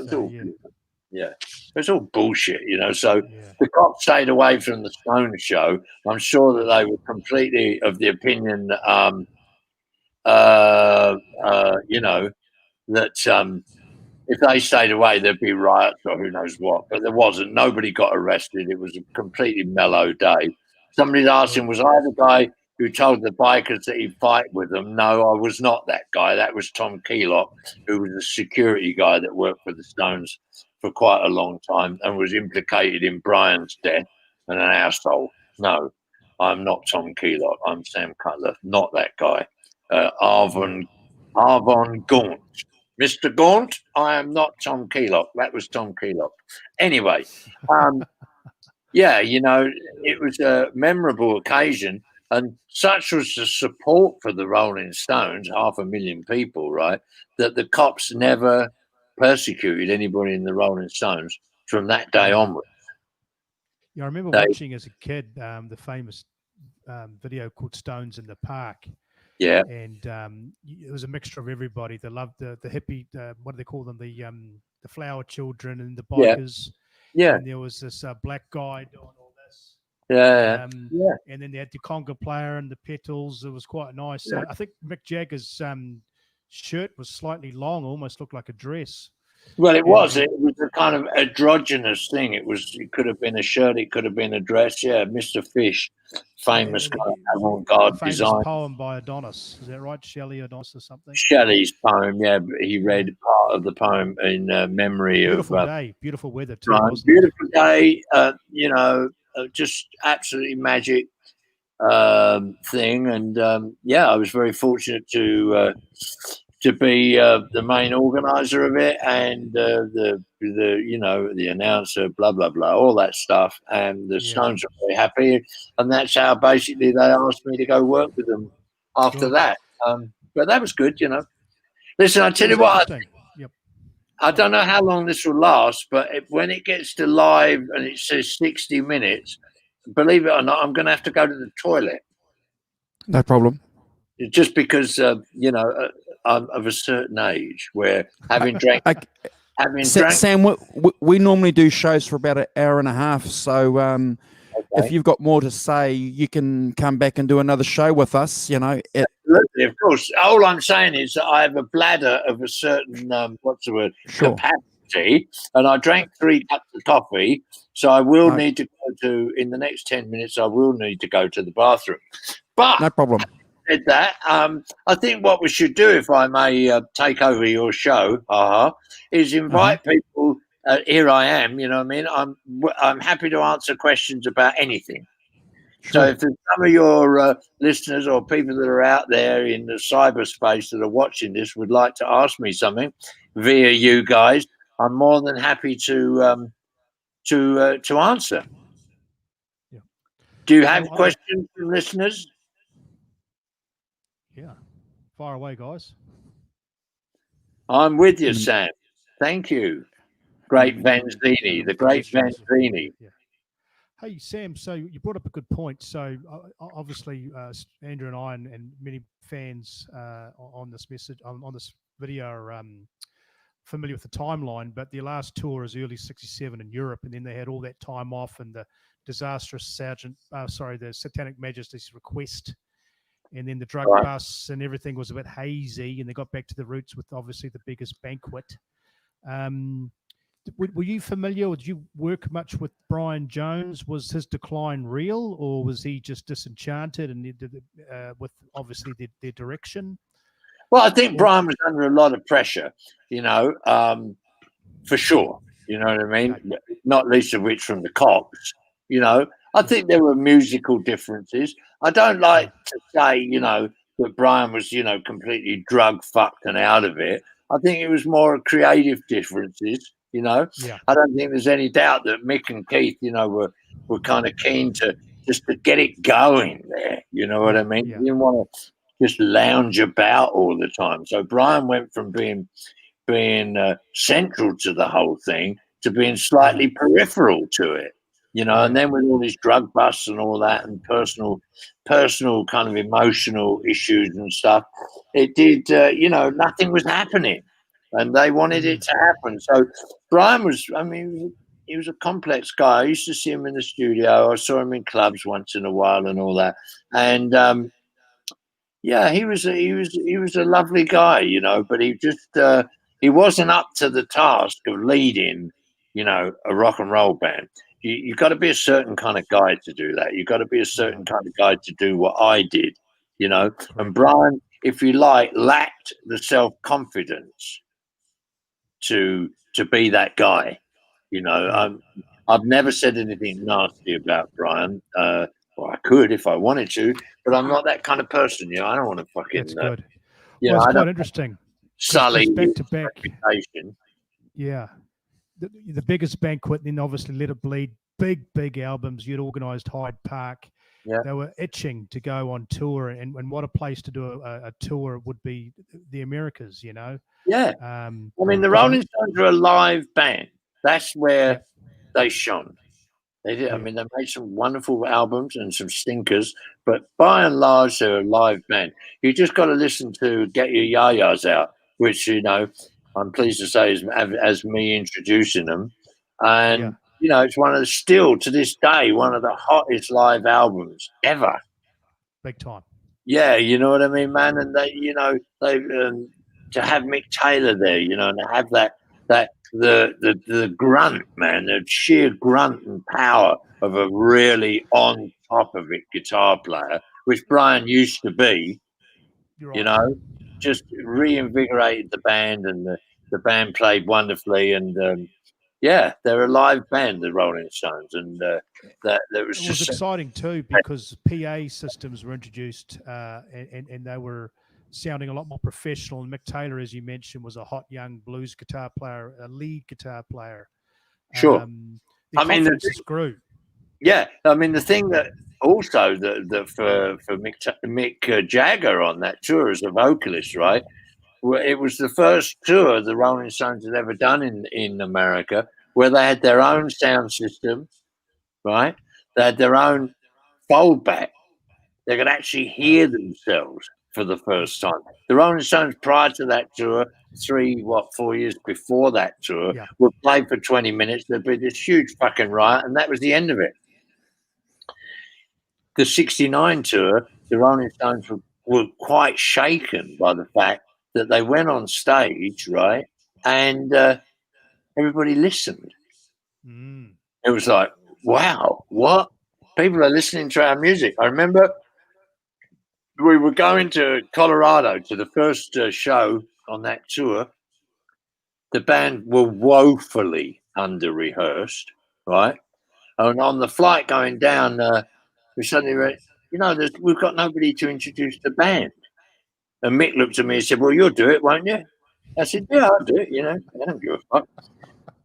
it's all bullshit, So the cops stayed away from the Stones show. I'm sure that they were completely of the opinion, that if they stayed away, there'd be riots or who knows what. But there wasn't. Nobody got arrested. It was a completely mellow day. Somebody asked him, "Was I the guy who told the bikers that he'd fight with them?" No, I was not that guy. That was Tom Keelock, who was a security guy that worked for the Stones for quite a long time and was implicated in Brian's death and an asshole. No, I'm not Tom Keelock. I'm Sam Cutler, not that guy. Arvon Gaunt. Mr. Gaunt, I am not Tom Keelock. That was Tom Keelock. Anyway, it was a memorable occasion, and such was the support for the Rolling Stones, 500,000 people, right, that the cops never persecuted anybody in the Rolling Stones from that day onwards. Yeah, I remember watching as a kid the famous video called Stones in the Park. Yeah, and it was a mixture of everybody. They loved the hippie, what do they call them? The flower children and the bikers. Yeah, and there was this black guy doing all this. Yeah. And then they had the conga player and the petals. It was quite nice. Yeah. I think Mick Jagger's shirt was slightly long, almost looked like a dress. Well, it was. It was a kind of androgynous thing. It could have been a shirt. It could have been a dress. Yeah, Mr. Fish, famous kind of avant-garde design. Poem by Adonis. Is that right? Shelley Adonis or something? Shelley's poem. Yeah, he read part of the poem in memory beautiful of. Day, beautiful weather too. Beautiful day. Just absolutely magic thing, and I was very fortunate to be the main organizer of it, and the announcer, blah blah blah, all that stuff. And the Stones were very happy, and that's how basically they asked me to go work with them after that. But that was good, Listen, I tell you what. I don't know how long this will last, but when it gets to live and it says 60 minutes, believe it or not, I'm going to have to go to the toilet. No problem. Just because, I'm of a certain age where having drank. Sam, we normally do shows for about an hour and a half. So if you've got more to say, you can come back and do another show with us. Absolutely, of course. All I'm saying is that I have a bladder of a certain, capacity, and I drank 3 cups of coffee. So I will need to go in the next 10 minutes, I will need to go to the bathroom. But no problem. Said that, I think what we should do, if I may take over your show, is invite people. Here I am, you know what I mean? I'm happy to answer questions about anything. Sure. So if there's some of your listeners or people that are out there in the cyberspace that are watching this would like to ask me something via you guys, I'm more than happy to answer. Yeah. Do you have questions from listeners? Yeah. Fire away, guys. I'm with you, Sam. Thank you. Great Vanzini, the great Vanzini. Yeah. Hey, Sam, so you brought up a good point. So obviously, Andrew and I and many fans on this on this video are familiar with the timeline, but their last tour is early 67 in Europe, and then they had all that time off and the disastrous the Satanic Majesty's Request, and then the drug busts and everything was a bit hazy, and they got back to the roots with obviously the biggest banquet. Were you familiar, or did you work much with Brian Jones? Was his decline real, or was he just disenchanted and with obviously their direction? Well, I think Brian was under a lot of pressure, for sure. You know what I mean? Okay. Not least of which from the Cox. I think there were musical differences. I don't like to say, that Brian was, completely drug fucked and out of it. I think it was more creative differences. I don't think there's any doubt that Mick and Keith, were kind of keen to just to get it going there. You know what I mean? Yeah. You didn't want to just lounge about all the time. So Brian went from being central to the whole thing to being slightly peripheral to it. And then with all these drug busts and all that and personal kind of emotional issues and stuff, it did, nothing was happening. And they wanted it to happen. So Brian was, he was a complex guy. I used to see him in the studio. I saw him in clubs once in a while and all that. And he was a lovely guy, but he just he wasn't up to the task of leading, a rock and roll band. You've got to be a certain kind of guy to do that. You've got to be a certain kind of guy to do what I did, And Brian, if you like, lacked the self-confidence to be that guy, I've never said anything nasty about Brian. Well, I could if I wanted to, but I'm not that kind of person. I don't want to fucking. That's good. It's quite interesting. Sully back to back. Reputation. Yeah, the biggest banquet, then obviously Let It Bleed, big albums. You'd organised Hyde Park. Yeah. They were itching to go on tour, and what a place to do a tour would be the Americas, Yeah. The Rolling Stones are a live band. That's where they shone. They did. Yeah. They made some wonderful albums and some stinkers, but by and large, they're a live band. You just got to listen to Get Your Yayas Out, which, I'm pleased to say is as me introducing them. And, you know, it's one of the, still to this day, one of the hottest live albums ever. Big time. Yeah, you know what I mean, man. And they, you know, they to have Mick Taylor there, you know, and to have the grunt, man, the sheer grunt and power of a really on top of it guitar player, which Brian used to be. You're You right. know, just reinvigorated the band, and the band played wonderfully. And yeah, they're a live band, the Rolling Stones, and that was It was just exciting too because PA systems were introduced and they were sounding a lot more professional. And Mick Taylor, as you mentioned, was a hot young blues guitar player, a lead guitar player. sure. The I mean, confidence grew. yeah, I mean, the thing that also that for Mick Jagger on that tour as a vocalist, right? Well, it was the first tour the Rolling Stones had ever done in America, where they had their own sound system, right? They had their own foldback. They could actually hear themselves for the first time. The Rolling Stones, prior to that tour, 4 years before that tour, Yeah. would play for 20 minutes. There'd be this huge fucking riot, and that was the end of it. The 69 tour, the Rolling Stones were quite shaken by the fact that they went on stage, right? And everybody listened. Mm. It was like, wow, what? People are listening to our music. I remember we were going to Colorado to the first show on that tour. The band were woefully under rehearsed, right? And on the flight going down, we suddenly went, you know, we've got nobody to introduce the band. And Mick looked at me and said, well, you'll do it, won't you? I said, yeah, I'll do it, you know. I don't give a fuck.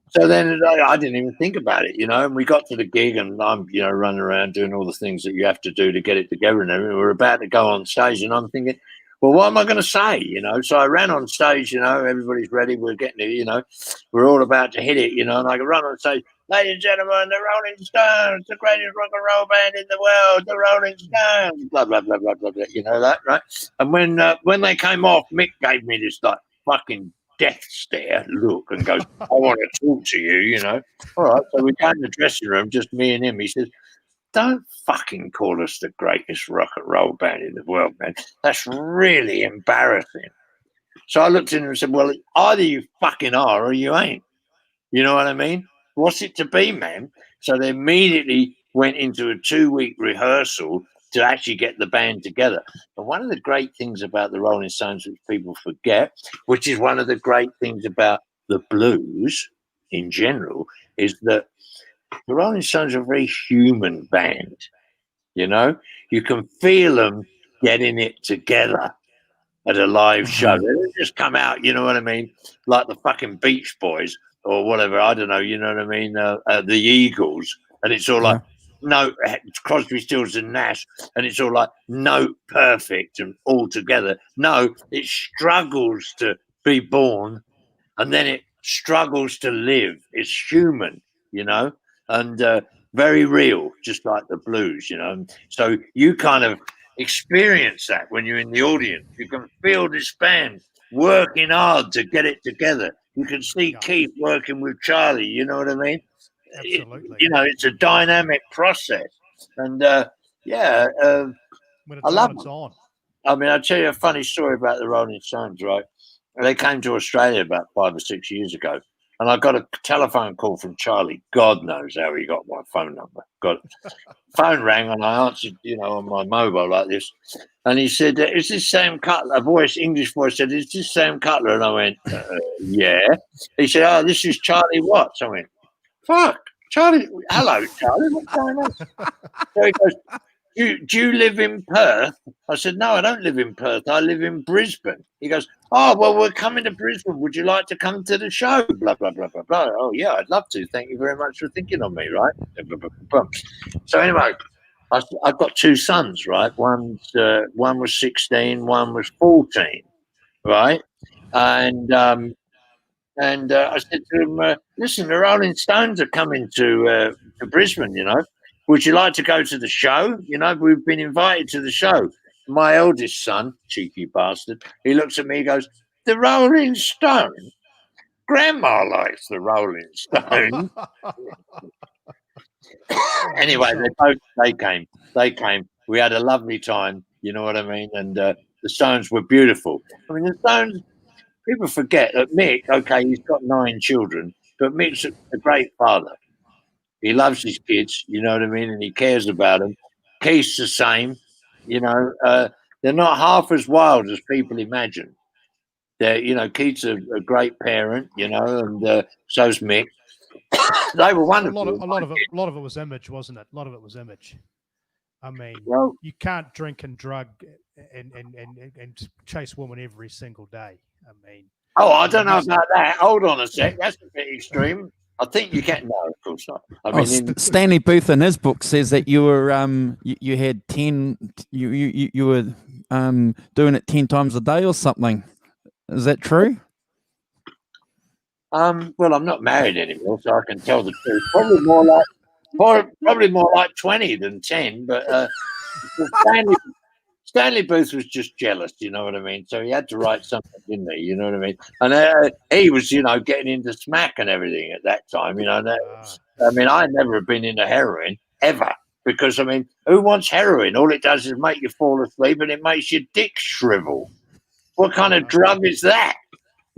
So then I didn't even think about it, you know. And we got to the gig, and I'm, you know, running around doing all the things that you have to do to get it together. And everything. We're about to go on stage, and I'm thinking, well, what am I going to say, you know? So I ran on stage, you know. Everybody's ready. We're getting it, you know. We're all about to hit it, you know. And I can run on stage, ladies and gentlemen, the Rolling Stones, the greatest rock and roll band in the world, the Rolling Stones, blah blah blah blah blah. Blah, you know that, right? And when they came off, Mick gave me this like fucking death stare look and goes, I want to talk to you, you know. All right, so we go in the dressing room, just me and him. He says, don't fucking call us the greatest rock and roll band in the world, man. That's really embarrassing. So I looked at him and said, well, either you fucking are or you ain't. You know what I mean? What's it to be, man? So they immediately went into a 2-week rehearsal to actually get the band together. And one of the great things about the Rolling Stones, which people forget, which is one of the great things about the blues in general, is that the Rolling Stones are a very human band. You know, you can feel them getting it together at a live show. They don't just come out, you know what I mean, like the fucking Beach Boys or whatever. I don't know, you know what I mean, the Eagles, and it's all like, no, Crosby, Stills and Nash, and it's all like note perfect and all together. No, it struggles to be born, and then it struggles to live. It's human, you know, and very real, just like the blues, you know. So you kind of experience that when you're in the audience. You can feel this band working hard to get it together. You can see Keith working with Charlie, you know what I mean? Absolutely. You know, it's a dynamic process. And when it's I love on, it's them. on. I mean, I'll tell you a funny story about the Rolling Stones, right? They came to Australia about 5 or 6 years ago, and I got a telephone call from Charlie. God knows how he got my phone number. God, phone rang, and I answered, you know, on my mobile like this, and he said, "Is this Sam Cutler?" A voice, English voice, said, "Is this Sam Cutler?" And I went, "Yeah." He said, "Oh, this is Charlie Watts." I went, "Fuck, Charlie! Hello, Charlie. What's going on?" So he goes, do you live in Perth? I said, no, I don't live in Perth. I live in Brisbane. He goes, oh, well, we're coming to Brisbane. Would you like to come to the show? Blah, blah, blah, blah, blah. Oh, yeah, I'd love to. Thank you very much for thinking of me, right? Blah, blah, blah, blah. So anyway, I've got 2 sons, right? One was 16, one was 14, right? And I said to him, listen, the Rolling Stones are coming to Brisbane, you know. Would you like to go to the show? You know, we've been invited to the show. My eldest son, cheeky bastard, he looks at me, he goes, the Rolling Stones? Grandma likes the Rolling Stones. Anyway, they came. We had a lovely time. You know what I mean? And the Stones were beautiful. I mean, the Stones. People forget that Mick. Okay, he's got 9 children, but Mick's a great father. He loves his kids. You know what I mean? And he cares about them. Keith's the same. You know, they're not half as wild as people imagine. Keith's a great parent. You know, and so's Mick. They were wonderful. A lot of it was image, wasn't it? A lot of it was image. I mean, you can't drink and drug and chase women every single day. I mean, I don't know about that. Hold on a sec. That's a bit extreme. I think you can. No, of course not. I mean, Stanley Booth in his book says that you were you had 10. You were doing it 10 times a day or something. Is that true? Well, I'm not married anymore, so I can tell the truth. Probably more like 20 than 10. But Stanley Booth was just jealous, you know what I mean? So he had to write something, didn't he? You know what I mean? And he was, getting into smack and everything at that time, I mean, I never been into heroin, ever. Because, I mean, who wants heroin? All it does is make you fall asleep and it makes your dick shrivel. What kind of drug is that?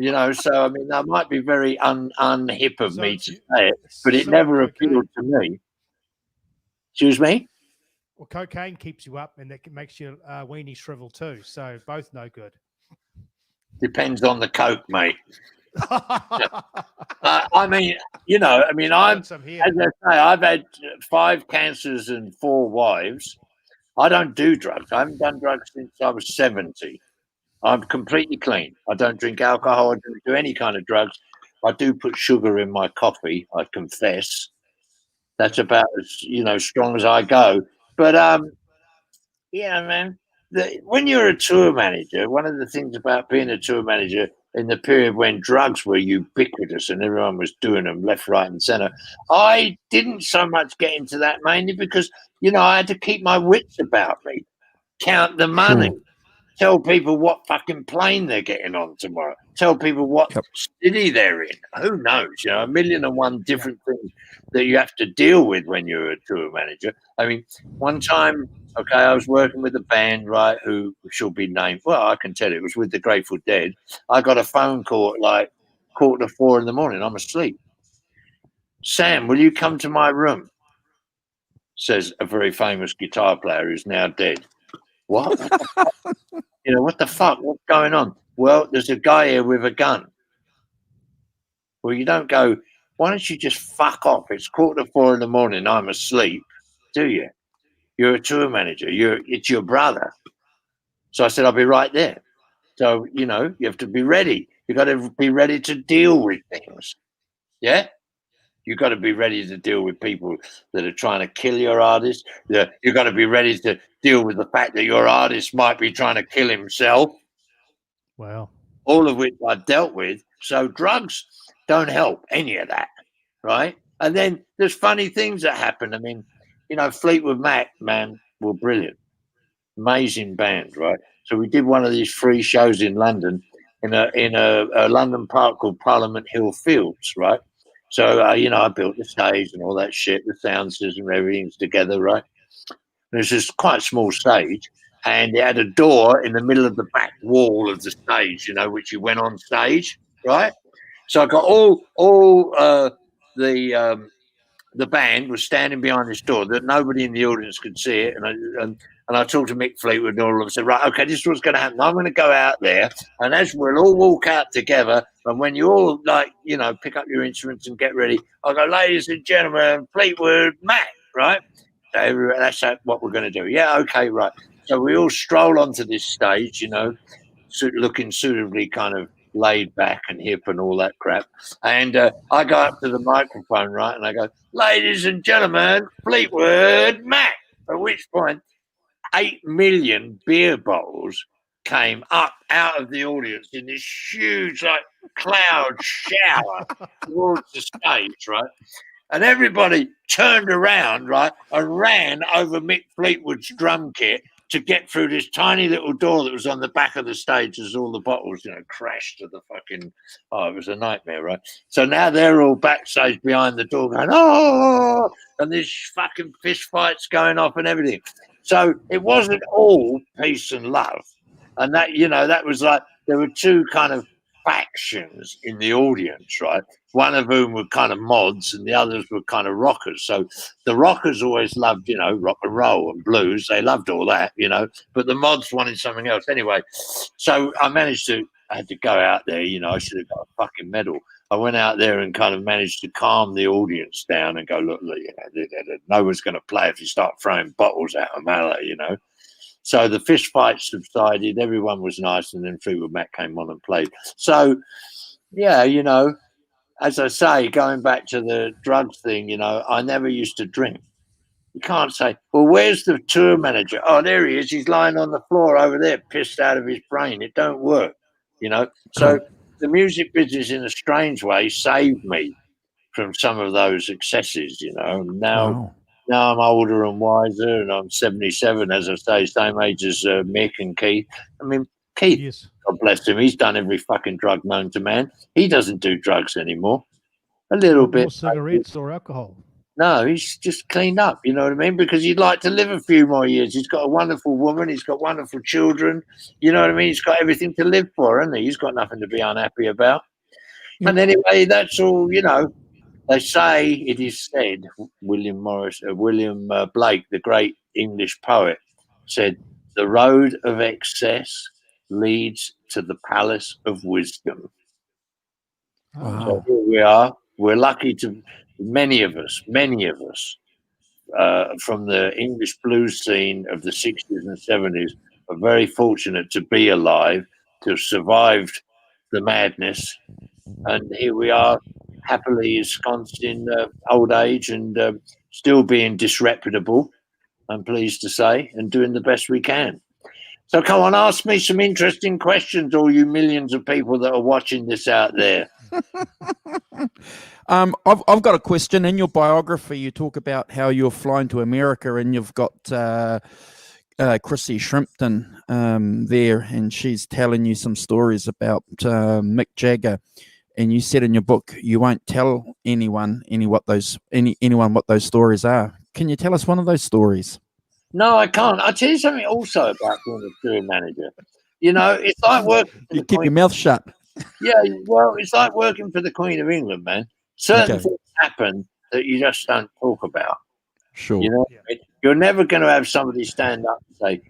So, I mean, that might be very unhip of me to say it, but it never appealed to me. Excuse me? Well, cocaine keeps you up and that makes your weenie shrivel too. So both no good. Depends on the coke, mate. I mean, as I say, I've had 5 cancers and 4 wives. I don't do drugs. I haven't done drugs since I was 70. I'm completely clean. I don't drink alcohol. I don't do any kind of drugs. I do put sugar in my coffee, I confess. That's about as, strong as I go. But, man, when you're a tour manager, one of the things about being a tour manager in the period when drugs were ubiquitous and everyone was doing them left, right, and center, I didn't so much get into that mainly because, I had to keep my wits about me, count the money. Sure. Tell people what fucking plane they're getting on tomorrow. Tell people what city they're in. Who knows? 1,000,001 different things that you have to deal with when you're a tour manager. I mean, one time, I was working with a band, right, who shall be named. Well, I can tell you, it was with the Grateful Dead. I got a phone call at like 3:45 in the morning. I'm asleep. Sam, will you come to my room? Says a very famous guitar player who's now dead. What? What the fuck? What's going on? Well, there's a guy here with a gun. Well, you don't go, why don't you just fuck off? It's 3:45 in the morning. I'm asleep. Do you? You're a tour manager. It's your brother. So I said, I'll be right there. So, you have to be ready. You got to be ready to deal with things. Yeah? You got to be ready to deal with people that are trying to kill your artist. You got to be ready to deal with the fact that your artist might be trying to kill himself. Wow. All of which I dealt with. So drugs don't help any of that, right? And then there's funny things that happen. I mean, Fleetwood Mac, man, were brilliant. Amazing band, right? So we did one of these free shows in London in a London park called Parliament Hill Fields, right? So, I built the stage and all that shit, the sound system, everything's together, right? And it was just quite a small stage. And it had a door in the middle of the back wall of the stage, which you went on stage, right? So I got all the band was standing behind this door that nobody in the audience could see it. And I talked to Mick Fleetwood and all of them, said, right, okay, this is what's going to happen. I'm going to go out there, and as we'll all walk out together, and when you all, pick up your instruments and get ready, I'll go, ladies and gentlemen, Fleetwood Mac, right? So that's what we're going to do. Yeah, okay, right. So we all stroll onto this stage, looking suitably kind of laid back and hip and all that crap. And I go up to the microphone, right, and I go, ladies and gentlemen, Fleetwood Mac. At which point, 8 million beer bottles came up out of the audience in this huge, cloud shower towards the stage, right? And everybody turned around, right, and ran over Mick Fleetwood's drum kit, to get through this tiny little door that was on the back of the stage as all the bottles, crashed to the fucking. Oh, it was a nightmare, right? So now they're all backstage behind the door going, oh, and there's fucking fist fights going off and everything. So it wasn't all peace and love. And that, that was like, there were two kind of factions in the audience, right? One of whom were kind of mods and the others were kind of rockers. So the rockers always loved, rock and roll and blues. They loved all that, but the mods wanted something else. Anyway, so I had to go out there, I should have got a fucking medal. I went out there and kind of managed to calm the audience down and go, look, no one's going to play if you start throwing bottles at them, So the fist fight subsided, everyone was nice, and then Fleetwood Mac came on and played. So, yeah, as I say, going back to the drugs thing, I never used to drink. You can't say, well, where's the tour manager? Oh, there he is. He's lying on the floor over there, pissed out of his brain. It don't work, So the music business, in a strange way, saved me from some of those excesses, Now I'm older and wiser, and I'm 77, as I say, same age as Mick and Keith. I mean, Keith, yes. God bless him, he's done every fucking drug known to man. He doesn't do drugs anymore. A little bit. Or cigarettes or alcohol. No, he's just cleaned up, you know what I mean? Because he'd like to live a few more years. He's got a wonderful woman. He's got wonderful children. You know what I mean? He's got everything to live for, hasn't he? He's got nothing to be unhappy about. Yep. And anyway, that's all, They say, it is said, William Blake, the great English poet, said, the road of excess leads to the palace of wisdom. Wow. So here we are. We're lucky to, many of us, from the English blues scene of the 60s and 70s, are very fortunate to be alive, to have survived the madness. And here we are, happily ensconced in old age and still being disreputable, I'm pleased to say, and doing the best we can. So come on, ask me some interesting questions, all you millions of people that are watching this out there. I've got a question. In your biography, you talk about how you're flying to America and you've got Chrissy Shrimpton there, and she's telling you some stories about Mick Jagger. And you said in your book you won't tell anyone what those stories are. Can you tell us one of those stories? No, I can't. I'll tell you something also about being a tour manager. It's like working. You keep your mouth shut. Yeah, well, it's like working for the Queen of England, man. Certain things happen that you just don't talk about. Sure. You're never going to have somebody stand up and say,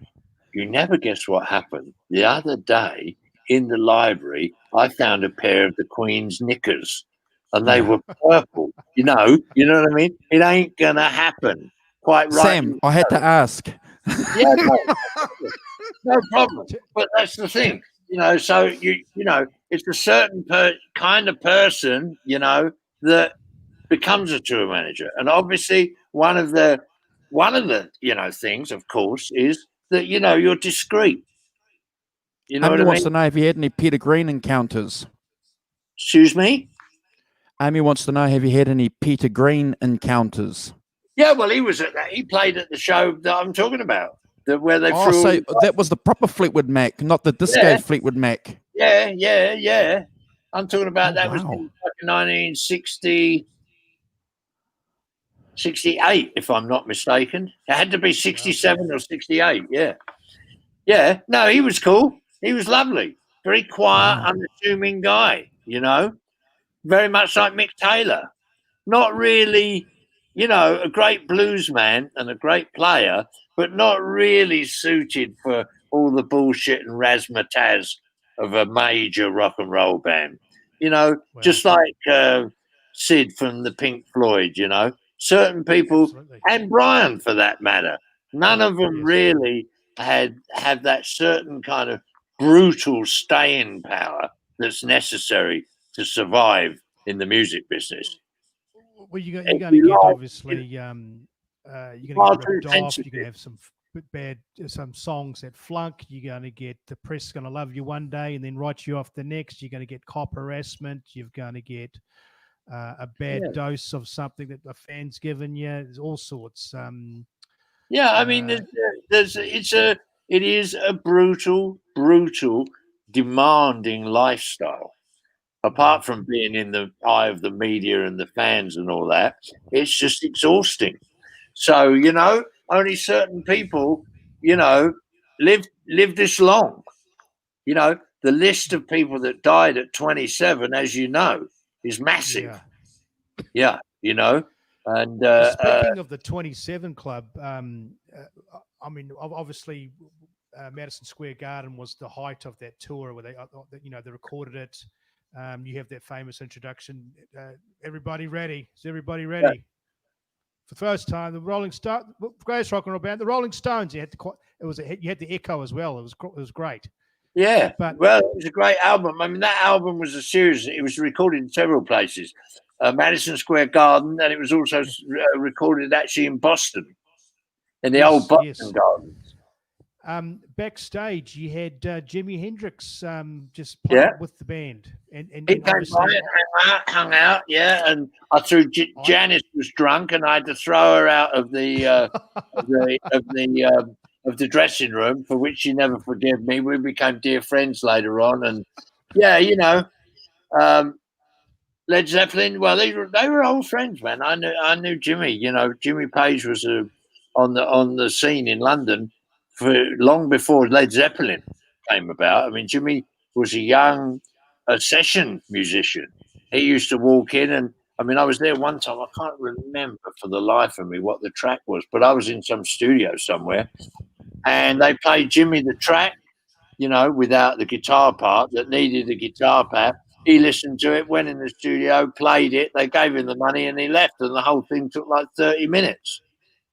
you never guess what happened. The other day in the library, I found a pair of the Queen's knickers and they were purple. You know what I mean? It ain't going to happen. Quite right. Sam, I had to ask. Yeah, no problem. But that's the thing. So it's a certain kind of person, that becomes a tour manager. And obviously one of the things, of course, is that, you're discreet. Amy wants to know if you had any Peter Green encounters. Excuse me? Amy wants to know, have you had any Peter Green encounters? Yeah, well, he played at the show that I'm talking about. Where they so that was the proper Fleetwood Mac, not the disco Fleetwood Mac. Yeah. I'm talking about that was in 1960, 68, if I'm not mistaken. It had to be 67 or 68, Yeah, no, he was cool. He was lovely. Very quiet, unassuming guy, Very much like Mick Taylor. Not really, a great blues man and a great player, but not really suited for all the bullshit and razzmatazz of a major rock and roll band. Just like Sid from the Pink Floyd, certain people, and Brian for that matter, none of them really have that certain kind of brutal staying power that's necessary to survive in the music business. Well, you're going to get obviously you're going to get ripped off. You're going to have some songs that flunk. You're going to get the press going to love you one day and then write you off the next. You're going to get cop harassment. You're going to get a bad dose of something that the fans given you. There's all sorts. I mean, it's it is a brutal, demanding lifestyle. Apart from being in the eye of the media and the fans and all that, it's just exhausting. So, only certain people, live this long. The list of people that died at 27, as you know, is massive. Yeah, And speaking of the 27 club, I mean, obviously, Madison Square Garden was the height of that tour where they recorded it. You have that famous introduction. Everybody ready? Is everybody ready? Yeah. For the first time, the Rolling Stones, greatest rock and roll band, the Rolling Stones. You had the echo as well. It was great. Yeah, it was a great album. I mean, that album was a series. It was recorded in several places, Madison Square Garden, and it was also recorded actually in Boston, in the old Boston Gardens. Backstage, you had Jimi Hendrix just playing with the band, and he came by and hung out, and I threw Janice was drunk, and I had to throw her out of the of the dressing room, for which she never forgave me. We became dear friends later on, and Led Zeppelin. Well, they were old friends, man. I knew Jimmy. Jimmy Page was on the scene in London for long before Led Zeppelin came about. I mean, Jimmy was a young session musician. He used to walk in, and I mean, I was there one time. I can't remember for the life of me what the track was, but I was in some studio somewhere, and they played Jimmy the track, without the guitar part that needed a guitar part. He listened to it, went in the studio, played it. They gave him the money, and he left. And the whole thing took like 30 minutes.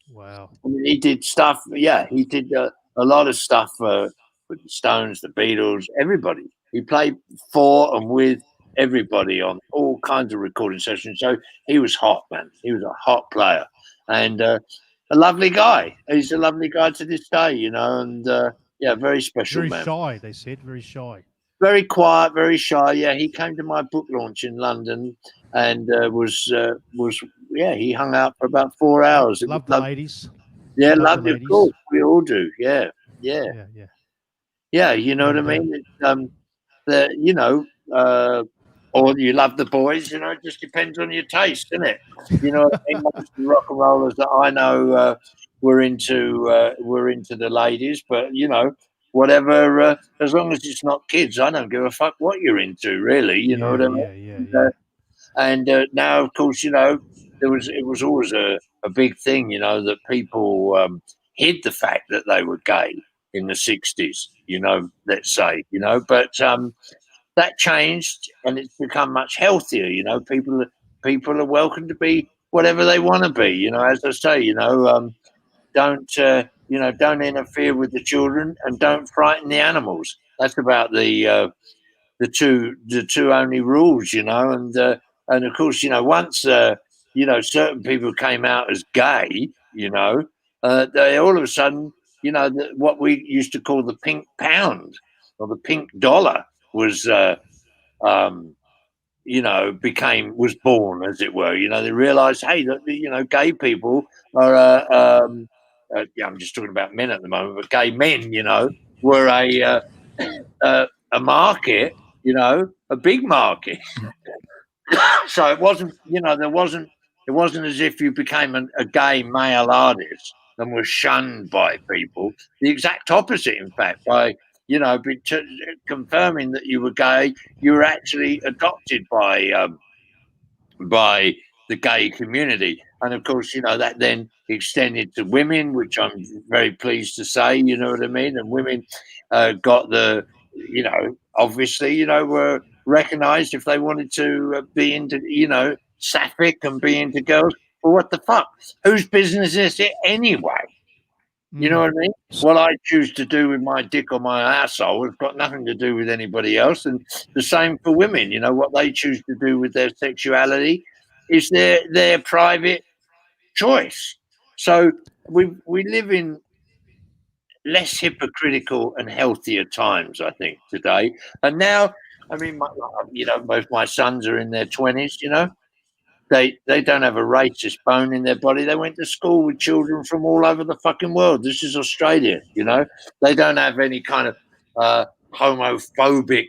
Wow! I mean, he did stuff. Yeah, he did a lot of stuff with the Stones, the Beatles, everybody. He played for and with everybody on all kinds of recording sessions. So he was hot, man. He was a hot player, and a lovely guy. He's a lovely guy to this day, and very special man. Very shy, they said. Very shy. Very quiet, very shy. Yeah, he came to my book launch in London and he hung out for about 4 hours. Loved the ladies. Yeah, loved it. Of course, we all do. Yeah. You know what I mean? Or you love the boys. It just depends on your taste, doesn't it? You know what I mean? Most of the rock and rollers that I know were into the ladies, but whatever, as long as it's not kids, I don't give a fuck what you're into, really. You know what I mean? And now, of course, it was always a big thing, that people hid the fact that they were gay in the 60s, let's say, but that changed and it's become much healthier. People are welcome to be whatever they want to be. As I say, don't interfere with the children and don't frighten the animals. That's about the two only rules, and of course, once certain people came out as gay, they all of a sudden, what we used to call the pink pound or the pink dollar was was born, as it were. They realized, hey, that gay people are I'm just talking about men at the moment, but gay men, were a market, a big market. So it wasn't, it wasn't as if you became a gay male artist and were shunned by people. The exact opposite, in fact, by confirming that you were gay, you were actually adopted by the gay community. And of course, that then extended to women, which I'm very pleased to say, you know what I mean? And women got the, obviously, were recognized if they wanted to be into, sapphic and be into girls. Well, what the fuck? Whose business is it anyway? You know what I mean? What I choose to do with my dick or my asshole has got nothing to do with anybody else. And the same for women. What they choose to do with their sexuality is their private choice. So we live in less hypocritical and healthier times, I think, today. And now, I mean, both my sons are in their 20s, They don't have a racist bone in their body. They went to school with children from all over the fucking world. This is Australia, you know. They don't have any kind of homophobic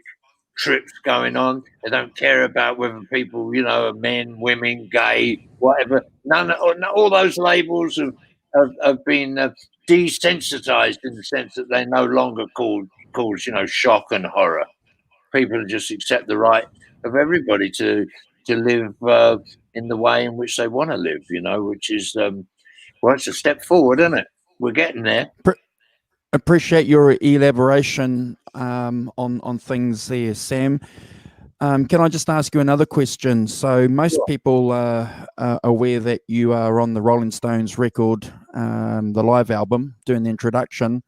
trips going on. They don't care about whether people, you know, are men, women, gay, whatever. All those labels have been desensitized in the sense that they're no longer called, you know, shock and horror. People just accept the right of everybody to live in the way in which they want to live, you know, which is well, it's a step forward, isn't it? We're getting there. Appreciate your elaboration on things there, Sam. Can I just ask you another question? So most people are aware that you are on the Rolling Stones record, the live album, doing the introduction,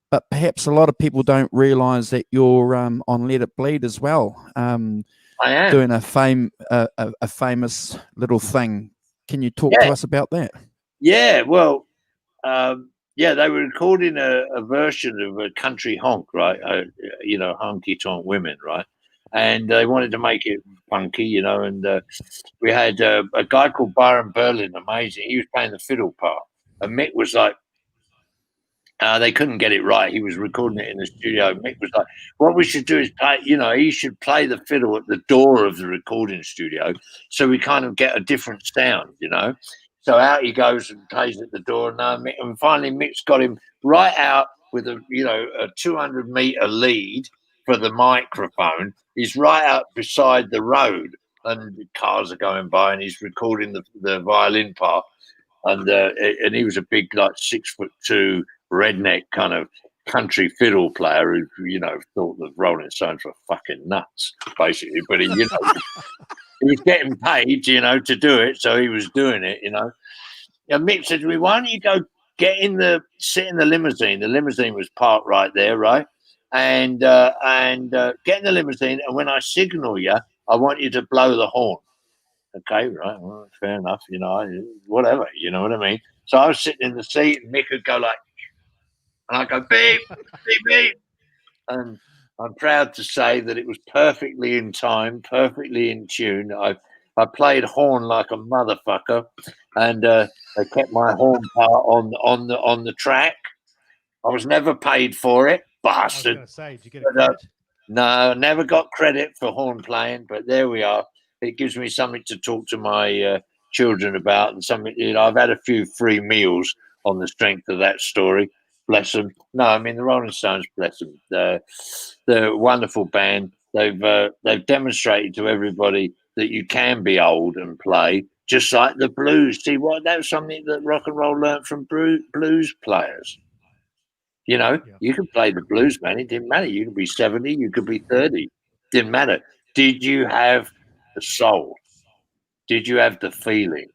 but perhaps a lot of people don't realise that you're on Let It Bleed as well. I am doing a famous little thing. Can you talk to us about that? Yeah, well, yeah, they were recording a version of a country honk, right? You know, honky tonk women, right? And they wanted to make it funky, you know. And we had a guy called Byron Berlin, amazing. He was playing the fiddle part, and Mick was like, they couldn't get it right. He was recording it in the studio. Mick was like, what we should do is play, you know, he should play the fiddle at the door of the recording studio so we kind of get a different sound, you know. So out he goes and plays at the door. And finally Mick's got him right out with a 200-meter lead for the microphone. He's right out beside the road and the cars are going by and he's recording the violin part. And he was a big, like 6'2" redneck kind of country fiddle player who, you know, thought the Rolling Stones were fucking nuts, basically. But he, you know, he was getting paid, you know, to do it, so he was doing it, you know. And Mick said to me, "Why don't you go sit in the limousine?" The limousine was parked right there, right? And get in the limousine, and when I signal you, I want you to blow the horn. Okay, right, well, fair enough, you know, whatever, you know what I mean? So I was sitting in the seat, and Mick would go like, and I go, beep, beep, beep. And I'm proud to say that it was perfectly in time, perfectly in tune. I played horn like a motherfucker, and they kept my horn part on the track. I was never paid for it, bastard. I was going to say, did you get a credit? No, never got credit for horn playing, but there we are. It gives me something to talk to my children about, and something, you know, I've had a few free meals on the strength of that story. Bless them. No, I mean the Rolling Stones, bless them. They're a wonderful band. They've demonstrated to everybody that you can be old and play, just like the blues. See, what that was something that rock and roll learned from blues players. You know, you could play the blues, man. It didn't matter. You could be 70, you could be 30. Didn't matter. Did you have the soul? Did you have the feeling?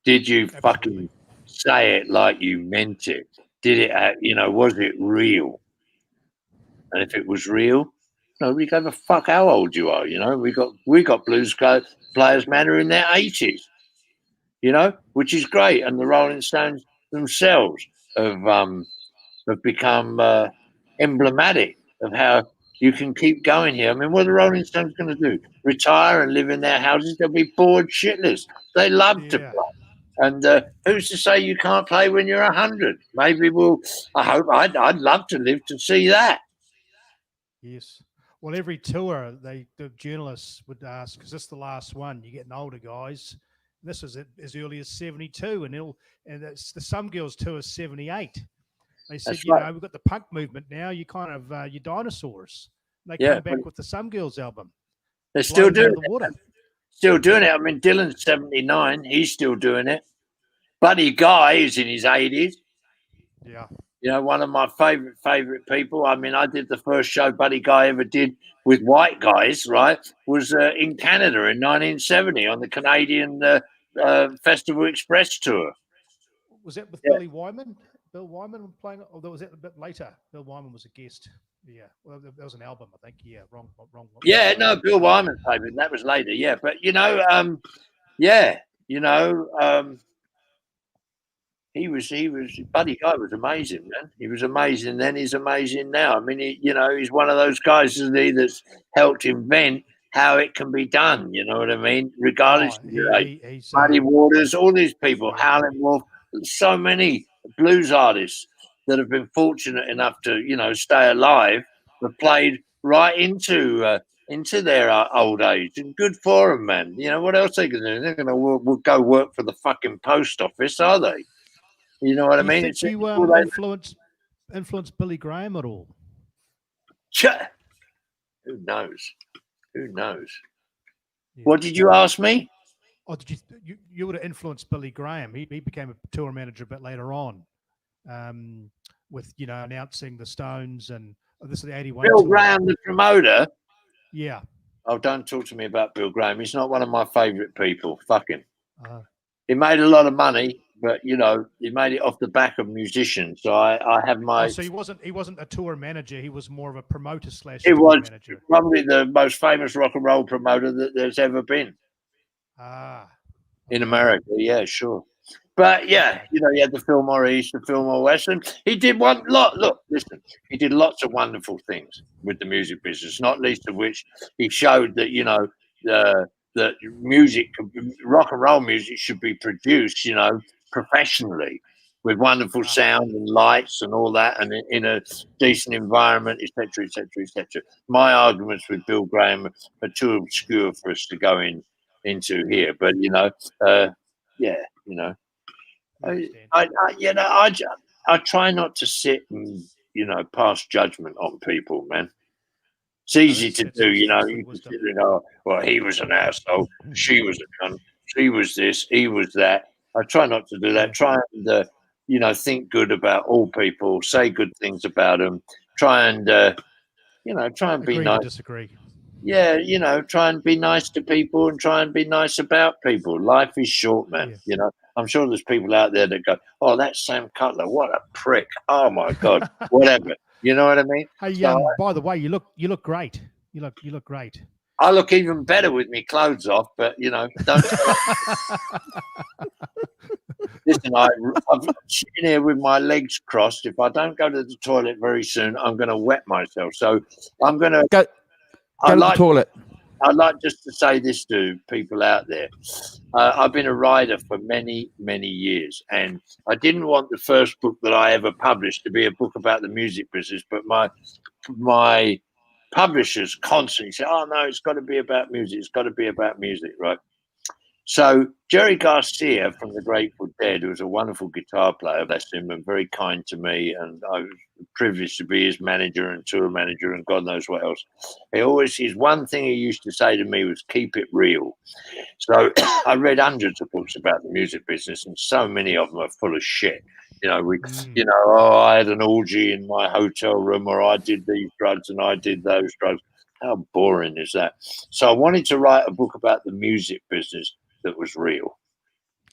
Did you fucking say it like you meant it? Did it, you know, was it real? And if it was real, nobody gave a fuck how old you are. You know, we got blues players, man, who are in their 80s. You know, which is great. And the Rolling Stones themselves have become emblematic of how you can keep going here. I mean, what are the Rolling Stones going to do? Retire and live in their houses? They'll be bored shitless. They love to play. And who's to say you can't play when you're 100? Maybe I'd love to live to see that. Yes. Well, every tour, the journalists would ask, because this is the last one, you're getting older, guys. And this was as early as 72, and it's the Some Girls tour is 78. They said, you know, we've got the punk movement now. You kind of, you're dinosaurs. And they come back with the Some Girls album. They're still doing it. Still doing it. I mean, Dylan's 79. He's still doing it. Buddy Guy is in his 80s. Yeah. You know, one of my favorite people. I mean, I did the first show Buddy Guy ever did with white guys, right, was in Canada in 1970 on the Canadian Festival Express tour. Was that with Billy Wyman? Bill Wyman playing, or was that a bit later? Bill Wyman was a guest. Yeah, well, that was an album, I think. Yeah, wrong. Yeah, no, Bill Wyman played it. That was later. Yeah, but you know, he was Buddy Guy was amazing, man. He was amazing then. He's amazing now. I mean, he's one of those guys, isn't he, that's helped invent how it can be done. You know what I mean? Regardless of your age. He's Muddy Waters, all these people, Yeah. Howlin' Wolf, so many blues artists that have been fortunate enough to, you know, stay alive, have played right into their old age, and good for them, man. You know what else they can do? They're going to go work for the fucking post office, are they? You know what I Do you mean? think you influenced Billy Graham at all? Who knows? Who knows? Yeah. What did you ask me? Oh, did you would have influenced Billy Graham? He became a tour manager a bit later on, with announcing the Stones, and this is the '81. Bill tour. Graham, the promoter. Yeah. Oh, don't talk to me about Bill Graham. He's not one of my favourite people. Fuck him. He made a lot of money, but he made it off the back of musicians. So I have my. Oh, so he wasn't a tour manager. He was more of a promoter / He tour was manager. probably the most famous rock and roll promoter that there's ever been. In America, yeah, sure. But yeah, he had the Fillmore East, the Fillmore West, and he did he did lots of wonderful things with the music business, not least of which he showed that, that music, rock and roll music should be produced, professionally with wonderful sound and lights and all that, and in a decent environment, etc., etc., etc. My arguments with Bill Graham are too obscure for us to go into here, but I try not to sit and pass judgment on people, man. It's easy to do, you can sit there and go, well, he was an asshole, she was a cunt, she was this, he was that. I try not to do that. Try and think good about all people, say good things about them. Try and be nice. Disagree. Yeah, try and be nice to people and try and be nice about people. Life is short, man. Yeah. I'm sure there's people out there that go, oh, that's Sam Cutler. What a prick. Oh my God. Whatever. You know what I mean? Hey, by the way, you look great. You look great. I look even better with my clothes off, but don't. Listen, I'm sitting here with my legs crossed. If I don't go to the toilet very soon, I'm going to wet myself. So I'm going to go to the toilet. I'd like just to say this to people out there. I've been a writer for many, many years, and I didn't want the first book that I ever published to be a book about the music business, but my publishers constantly say, oh, no, it's got to be about music. It's got to be about music, right? So Jerry Garcia from the Grateful Dead, who was a wonderful guitar player, bless him, and very kind to me, and I was privileged to be his manager and tour manager and God knows what else. His one thing he used to say to me was, keep it real. So I read hundreds of books about the music business, and so many of them are full of shit. I had an orgy in my hotel room, or I did these drugs and I did those drugs. How boring is that? So I wanted to write a book about the music business that was real.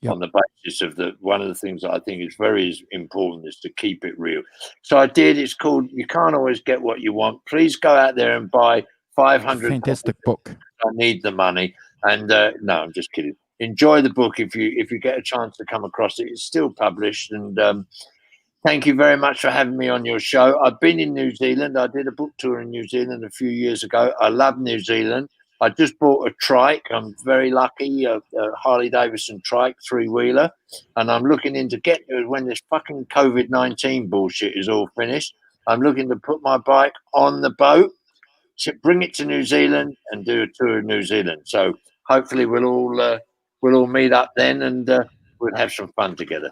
Yep. On the basis of one of the things that I think is very important is to keep it real. So I did. It's called You Can't Always Get What You Want. Please go out there and buy 500. Fantastic book. I need the money. And no, I'm just kidding. Enjoy the book if you get a chance to come across it. It's still published. And thank you very much for having me on your show. I've been in New Zealand. I did a book tour in New Zealand a few years ago. I love New Zealand. I just bought a trike. I'm very lucky, a Harley Davidson trike, 3-wheeler. And I'm looking into when this fucking COVID-19 bullshit is all finished, I'm looking to put my bike on the boat, bring it to New Zealand and do a tour of New Zealand. So hopefully we'll all meet up then and we'll have some fun together.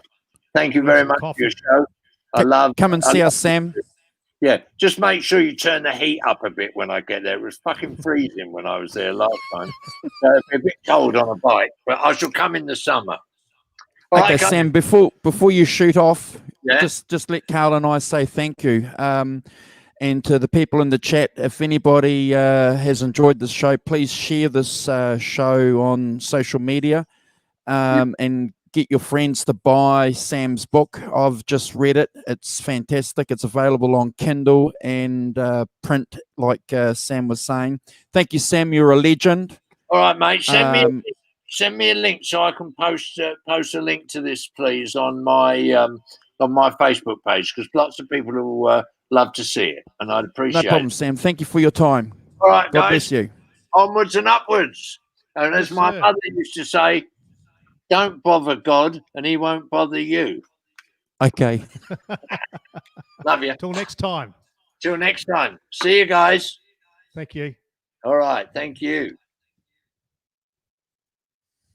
Thank you very much for your show. Come and see us, Sam. Yeah, just make sure you turn the heat up a bit when I get there. It was fucking freezing when I was there last time. So it'll be a bit cold on a bike, but I shall come in the summer. Okay, Sam, before you shoot off, just let Carl and I say thank you. And to the people in the chat, if anybody has enjoyed this show, please share this show on social media and get your friends to buy Sam's book. I've just read it. It's fantastic. It's available on Kindle and print, like Sam was saying. Thank you, Sam. You're a legend. All right, mate. Send me a link so I can post a link to this, please, on my Facebook page, because lots of people will love to see it, and I'd appreciate it. No problem, Sam. Thank you for your time. All right, God guys. bless you. onwards and upwards. And as Yes, my sir. mother used to say, don't bother God and he won't bother you. Okay. Love you. Till next time. Till next time. See you guys. Thank you. All right. Thank you.